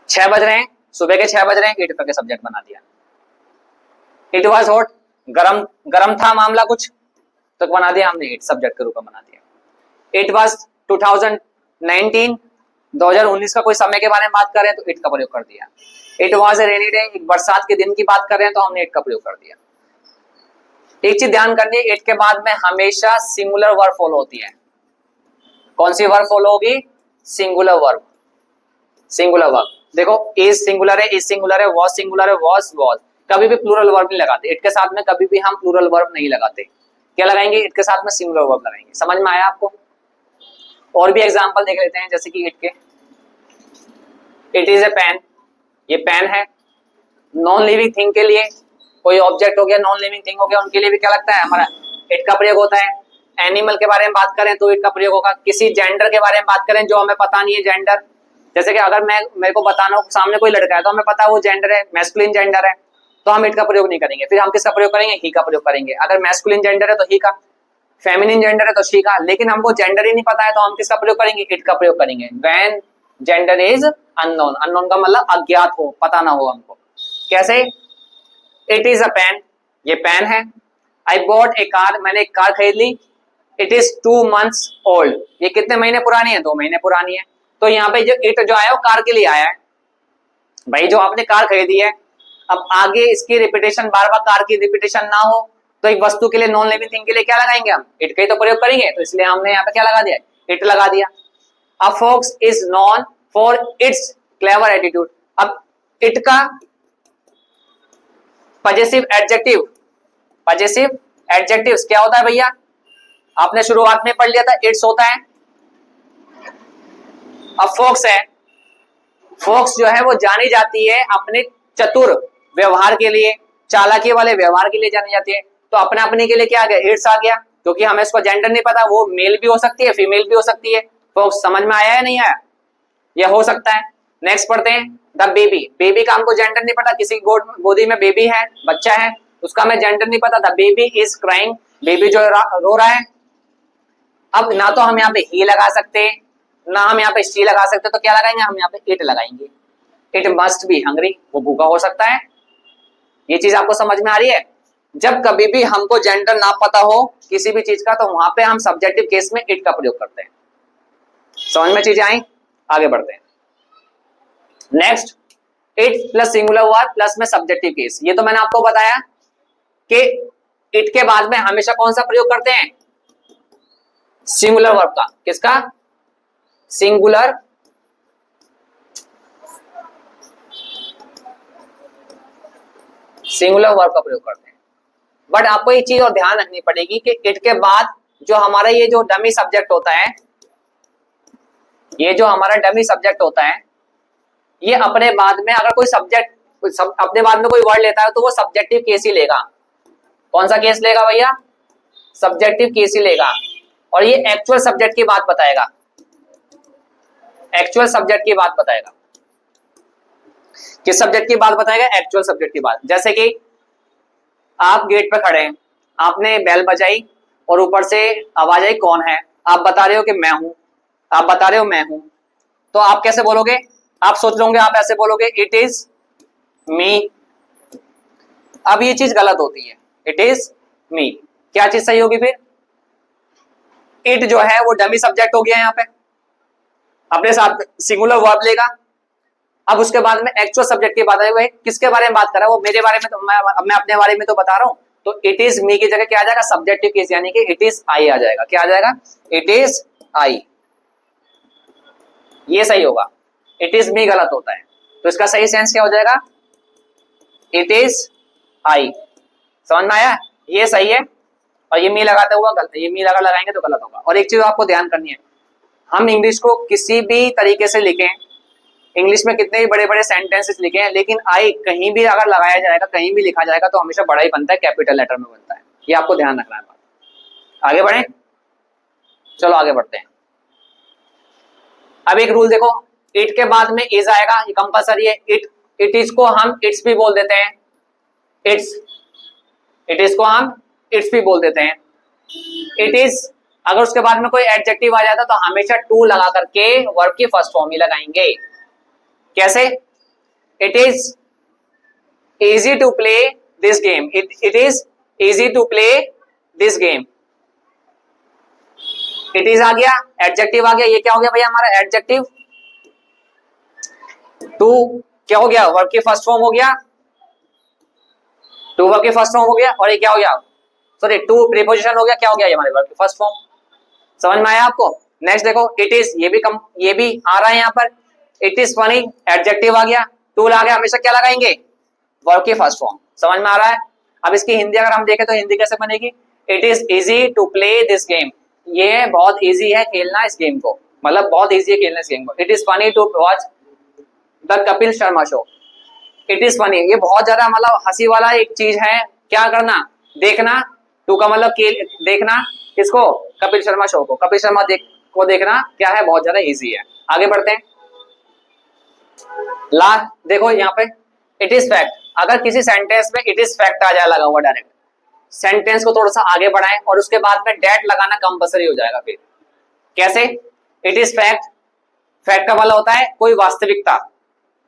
6 बज रहे हैं, सुबह के 6 बज रहे हैं, इट करके सब्जेक्ट बना दिया। इट वॉज हॉट, गरम गरम था मामला कुछ, तो बना दिया हमने इट, सब्जेक्ट के रूप में बना दिया। इट वॉज 2019, 2019 का कोई समय के बारे में बात कर रहे हैं तो इट का प्रयोग कर दिया। It was a rainy day, एक बरसात के दिन की बात कर रहे हैं तो हमने इट का प्रयोग कर दिया। एक चीज ध्यान करनी है, इट के बाद में हमेशा सिंगुलर वर्ब फॉलो होती है। कौन सी वर्ब फॉलो होगी, सिंगुलर वर्ब। सिंगुलर वर्ब देखो, इज सिंगुलर है, इज सिंगुलर है, वॉज सिंगुलर है, वॉज। कभी भी प्लूरल वर्ब नहीं लगाते इट के साथ में, कभी भी हम प्लूरल वर्ब नहीं लगाते। क्या लगाएंगे, इट के साथ में सिंगुलर वर्ब लगाएंगे। समझ में आया आपको? और भी एग्जांपल देख लेते हैं, जैसे कि इट के, इट इज ए पेन, ये पेन है। नॉन लिविंग थिंग के लिए, कोई ऑब्जेक्ट हो गया, नॉन लिविंग थिंग हो गया, उनके लिए भी क्या लगता है हमारा, इट का प्रयोग होता है। एनिमल के बारे में बात करें तो इट का प्रयोग होगा। किसी जेंडर के बारे में बात करें जो हमें पता नहीं है जेंडर, जैसे कि अगर मेरे को बताना हो सामने कोई लड़का है तो हमें पता है वो जेंडर है, मैस्कुलिन जेंडर है, तो हम इट का प्रयोग नहीं करेंगे। फिर हम किसका प्रयोग करेंगे, ही का प्रयोग करेंगे। अगर मैस्कुलिन जेंडर है तो ही का, फेमिनिन जेंडर है तो शी का। लेकिन हमको जेंडर ही नहीं पता है तो हम किसका प्रयोग करेंगे, इट का प्रयोग करेंगे। When gender is unknown, unknown का मतलब अज्ञात हो, पता ना हो हमको। कैसे, इट इज अ पेन, ये पेन है। आई बॉट ए कार, मैंने एक कार खरीद ली। इट इज 2 months ओल्ड, ये कितने महीने पुरानी है, 2 महीने पुरानी है। तो यहाँ पे जो इट जो आया वो कार के लिए आया है भाई, जो आपने कार खरीदी है। अब आगे इसकी रिपीटेशन, बार बार कार की रिपीटेशन ना हो, तो एक वस्तु के लिए, नॉन लिविंग थिंग के लिए क्या लगाएंगे हम, इट का ही तो प्रयोग करेंगे। तो इसलिए हमने यहाँ पे क्या लगा दिया, इट लगा दिया। अब fox is known for its clever attitude. अब इट का पजेसिव एडजेक्टिव, पजेसिव एडजेक्टिव्स क्या होता है भैया, आपने शुरुआत में पढ़ लिया था, इट्स होता है। अब फोक्स है, फोक्स जो है वो जानी जाती है अपने चतुर व्यवहार के लिए, चालाकी वाले व्यवहार के लिए जानी जाती है। तो अपने अपने के लिए क्या आ गया, इट्स आ गया, क्योंकि हमें इसको जेंडर नहीं पता, वो मेल भी हो सकती है, फीमेल भी हो सकती है। फोक्स समझ में आया है नहीं आया, यह हो सकता है। नेक्स्ट पढ़ते हैं, द बेबी, बेबी का हमको जेंडर नहीं पता, किसी गोदी में बेबी है, बच्चा है, उसका हमें जेंडर नहीं पता। The baby is crying, baby जो रो रहा है। अब ना तो हम यहाँ पे ही लगा सकते, ना हम यहाँ पे शी लगा सकते, तो क्या लगाएंगे हम यहाँ पे इट लगाएंगे। इट मस्ट बी हंग्री, वो भूखा हो सकता है। ये चीज आपको समझ में आ रही है? जब कभी भी हमको जेंडर ना पता हो किसी भी चीज का, तो वहां पे हम सब्जेक्टिव केस में इट का प्रयोग करते हैं। समझ में चीजें आई? आगे बढ़ते हैं। Next, it plus singular verb plus में सब्जेक्टिव केस। ये तो मैंने आपको बताया कि इट के बाद में हमेशा कौन सा प्रयोग करते हैं, सिंगुलर वर्ब का। किसका, सिंगुलर सिंगुलर वर्ब का प्रयोग करते हैं। बट आपको एक चीज और ध्यान रखनी पड़ेगी कि इट के बाद जो हमारा ये जो डमी सब्जेक्ट होता है, ये जो हमारा डमी सब्जेक्ट होता है, ये अपने बाद में अगर कोई सब्जेक्ट अपने बाद में कोई वर्ड लेता है तो वो सब्जेक्टिव केस ही लेगा। कौन सा केस लेगा भैया, सब्जेक्टिव केस ही लेगा। और ये एक्चुअल सब्जेक्ट की बात बताएगा, एक्चुअल सब्जेक्ट की बात बताएगा। किस सब्जेक्ट की बात बताएगा? एक्चुअल सब्जेक्ट की बात। जैसे कि आप गेट पे खड़े हैं, आपने बेल बजाई और ऊपर से आवाज आई कौन है, आप बता रहे हो कि मैं हूं, आप बता रहे हो मैं हूं, तो आप कैसे बोलोगे? आप सोच लोगे, आप ऐसे बोलोगे इट इज मी। अब ये चीज गलत होती है, इट इज मी। क्या चीज सही होगी फिर? इट जो है वो डमी सब्जेक्ट हो गया यहाँ पे, अपने साथ सिंगुलर वर्ब लेगा। अब उसके बाद में एक्चुअल सब्जेक्ट की बात है, किसके बारे में बात कर रहा है वो? मेरे बारे में, तो मैं अपने बारे में तो बता रहा हूं। तो इट इज मी की जगह क्या आ जाएगा? सब्जेक्टिव केस, यानी कि इट इज आई आ जाएगा। क्या आ जाएगा? It is I. ये सही होगा, इट इज मी गलत होता है, तो इसका सही सेंस क्या हो जाएगा? It is I. समझ में आया? ये सही है, और ये मी लगाते हुआ गलत है, ये मी लगाएंगे तो गलत होगा। और एक चीज आपको ध्यान करनी है, हम इंग्लिश को किसी भी तरीके से लिखें, इंग्लिश में कितने भी बड़े बड़े सेंटेंसेस लिखे हैं, लेकिन आई कहीं भी अगर लगाया जाएगा, कहीं भी लिखा जाएगा, तो हमेशा बड़ा ही बनता है, कैपिटल लेटर में बनता है। ये आपको ध्यान रखना है। आगे बढ़े, चलो आगे बढ़ते हैं। अब एक रूल देखो, इट के बाद में इज आएगा, ये कंपलसरी है। इट इज को हम इट्स भी बोल देते हैं, इट्स, इट इज को हम इट्स भी बोल देते हैं। इट इज, अगर उसके बाद में कोई एडजेक्टिव आ जाता तो हमेशा टू लगा करके वर्ब की फर्स्ट फॉर्म ही लगाएंगे। कैसे? It is easy to play this game, it is easy to play this game. It is आ गया, एडजेक्टिव आ गया, ये क्या हो गया भैया हमारा? एडजेक्टिव। टू क्या हो गया? वर्ब की फर्स्ट फॉर्म हो गया, टू वर्ब की फर्स्ट फॉर्म हो गया। और ये क्या हो गया? सॉरी, टू प्रीपोजिशन हो गया, क्या हो गया? ये हमारे वर्ब की फर्स्ट फॉर्म। समझ में आया आपको? नेक्स्ट देखो, इट इज, ये भी आ रहा है यहाँ पर। इट इज फनी, एडजेक्टिव आ गया, टूल आ गया, हमेशा क्या लगाएंगे? वर्ब की फर्स्ट फॉर्म। समझ में आ रहा है? अब इसकी हिंदी अगर हम देखें तो हिंदी कैसे बनेगी? It is easy to play this game, ये बहुत इजी है खेलना इस गेम को, मतलब बहुत इजी है खेलना इस गेम को। It is funny to watch the Kapil Sharma show, it is funny, ये बहुत ज्यादा मतलब हंसी वाला एक चीज है, क्या करना? देखना। टू का मतलब देखना, किसको? कपिल शर्मा शो को। कपिल शर्मा को देखना क्या है? बहुत ज्यादा इजी है। आगे बढ़ते हैं। लास्ट देखो यहाँ पे, इट इज फैक्ट। अगर किसी सेंटेंस में इट इज फैक्ट आ जाए लगा हुआ डायरेक्ट, सेंटेंस को थोड़ा सा आगे बढ़ाएं और उसके बाद में डेट लगाना कंपलसरी हो जाएगा। फिर कैसे? इट इज फैक्ट, फैक्ट का मतलब होता है कोई वास्तविकता,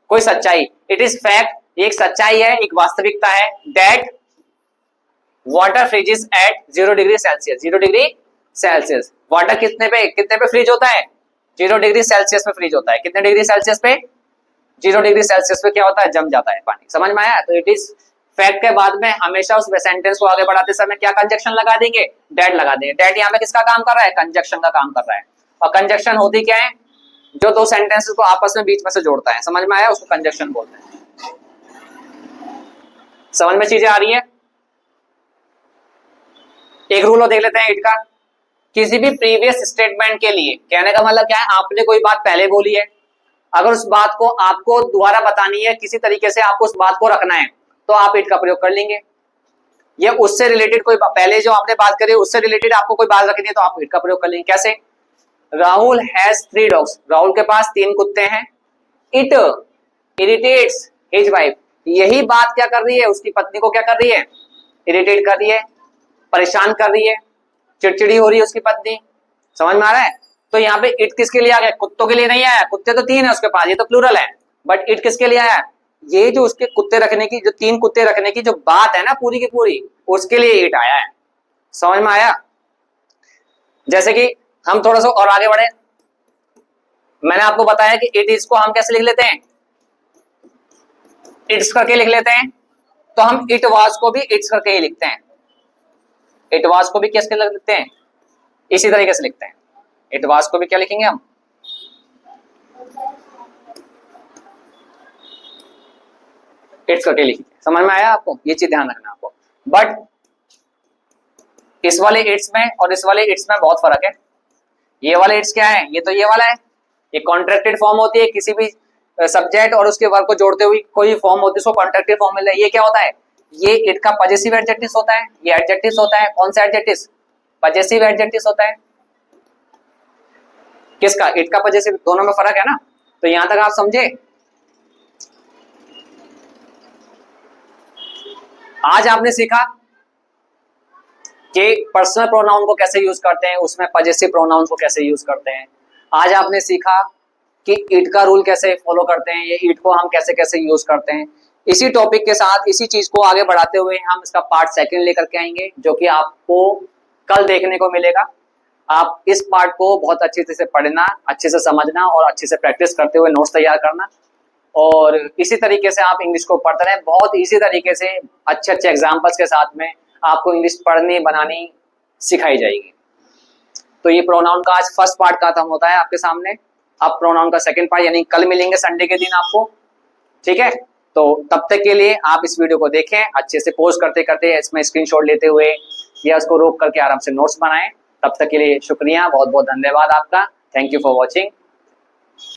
कोई सच्चाई। इट इज फैक्ट, एक सच्चाई है, एक वास्तविकता है, that water freezes at 0 degree celsius. 0 degree celsius water कितने पे फ्रीज होता है? 0 डिग्री सेल्सियस पे फ्रीज होता है। कितने डिग्री सेल्सियस पे? 0 डिग्री सेल्सियस पे क्या होता है? जम जाता है पानी। समझ में आया? तो इट इज फैक्ट के बाद में हमेशा उस सेंटेंस को आगे बढ़ाते समय क्या कंजक्शन लगा देंगे? डेट लगा देंगे। डेट यहाँ पे किसका काम कर रहा है? कंजक्शन का काम कर रहा है। और कंजक्शन होती क्या है? जो दो सेंटेंसेस को आपस में बीच में से जोड़ता है। समझ में आया? उसको कंजक्शन बोलते हैं। समझ में चीजें आ रही है? एक रूल और देख लेते हैं इट का। किसी भी प्रीवियस स्टेटमेंट के लिए, कहने का मतलब क्या है? आपने कोई बात पहले बोली है, अगर उस बात को आपको दोबारा बतानी है, किसी तरीके से आपको उस बात को रखना है, तो आप इट का प्रयोग कर लेंगे। या उससे रिलेटेड कोई पहले जो आपने बात करी उससे रिलेटेड आपको कोई बात रखनी है तो आप इट का प्रयोग कर लेंगे। कैसे? राहुल हैज 3 डॉग्स, राहुल के पास 3 कुत्ते हैं। इट इरिटेट्स हिज वाइफ, यही बात क्या कर रही है? उसकी पत्नी को क्या कर रही है? इरिटेट कर रही है, परेशान कर रही है, चिड़चिड़ी हो रही है उसकी पत्नी। समझ में आ रहा है? तो यहाँ पे इट किसके लिए आ गया? कुत्तों के लिए नहीं आया, कुत्ते तो 3 है उसके पास, ये तो प्लूरल है, बट इट किसके लिए आया? ये जो उसके कुत्ते रखने की, जो 3 कुत्ते रखने की जो बात है ना पूरी की पूरी, उसके लिए इट आया है। समझ में आया? जैसे कि हम थोड़ा सा और आगे बढ़े, मैंने आपको बताया कि इट इज को हम कैसे लिख लेते हैं? इट्स करके लिख लेते हैं। तो हम इट वाज को भी इट्स करके ही लिखते हैं। इट वाज को भी कैसे लिखते हैं? इसी तरीके से लिखते हैं। इट वाज को भी क्या लिखेंगे हम? इट्स करके लिखेंगे। समझ में आया आपको? ये चीज ध्यान रखना आपको। बट इस वाले इट्स में और इस वाले इट्स में बहुत फर्क है। ये वाले इट्स क्या है? ये तो ये वाला है, ये कॉन्ट्रैक्टेड फॉर्म होती है, किसी भी सब्जेक्ट और उसके वर्ब को जोड़ते हुए कोई फॉर्म होती है, उसको कॉन्ट्रैक्टेड फॉर्म मिल रहा है। ये क्या होता है? ये इट का पजेसिव एडजेक्टिव होता है, ये एडजेक्टिव होता है। कौन सा एडजेक्टिव? पजेसिव एडजेक्टिव होता है। किसका? इट का पजेसिव, दोनों में फर्क है ना। तो यहां तक आप समझे? आज आपने सीखा कि पर्सनल प्रोनाउन को कैसे यूज करते हैं, उसमें पजेसिव प्रोनाउन को कैसे यूज करते हैं। आज आपने सीखा कि इट का रूल कैसे फॉलो करते हैं, ये इट को हम कैसे कैसे यूज करते हैं। इसी टॉपिक के साथ इसी चीज को आगे बढ़ाते हुए हम इसका पार्ट सेकंड लेकर के आएंगे, जो कि आपको कल देखने को मिलेगा। आप इस पार्ट को बहुत अच्छे से पढ़ना, अच्छे से समझना और अच्छे से प्रैक्टिस करते हुए नोट्स तैयार करना, और इसी तरीके से आप इंग्लिश को पढ़ते रहें। बहुत इजी तरीके से अच्छे अच्छे एग्जाम्पल्स के साथ में आपको इंग्लिश पढ़नी बनानी सिखाई जाएगी। तो ये प्रोनाउन का आज फर्स्ट पार्ट खत्म होता है आपके सामने। अब प्रोनाउन का सेकंड पार्ट यानी कल मिलेंगे संडे के दिन आपको, ठीक है। तो तब तक के लिए आप इस वीडियो को देखें, अच्छे से पोस्ट करते करते इसमें स्क्रीनशॉट लेते हुए या उसको रोक करके आराम से नोट्स बनाएं। तब तक के लिए शुक्रिया, बहुत बहुत धन्यवाद आपका। Thank you for watching.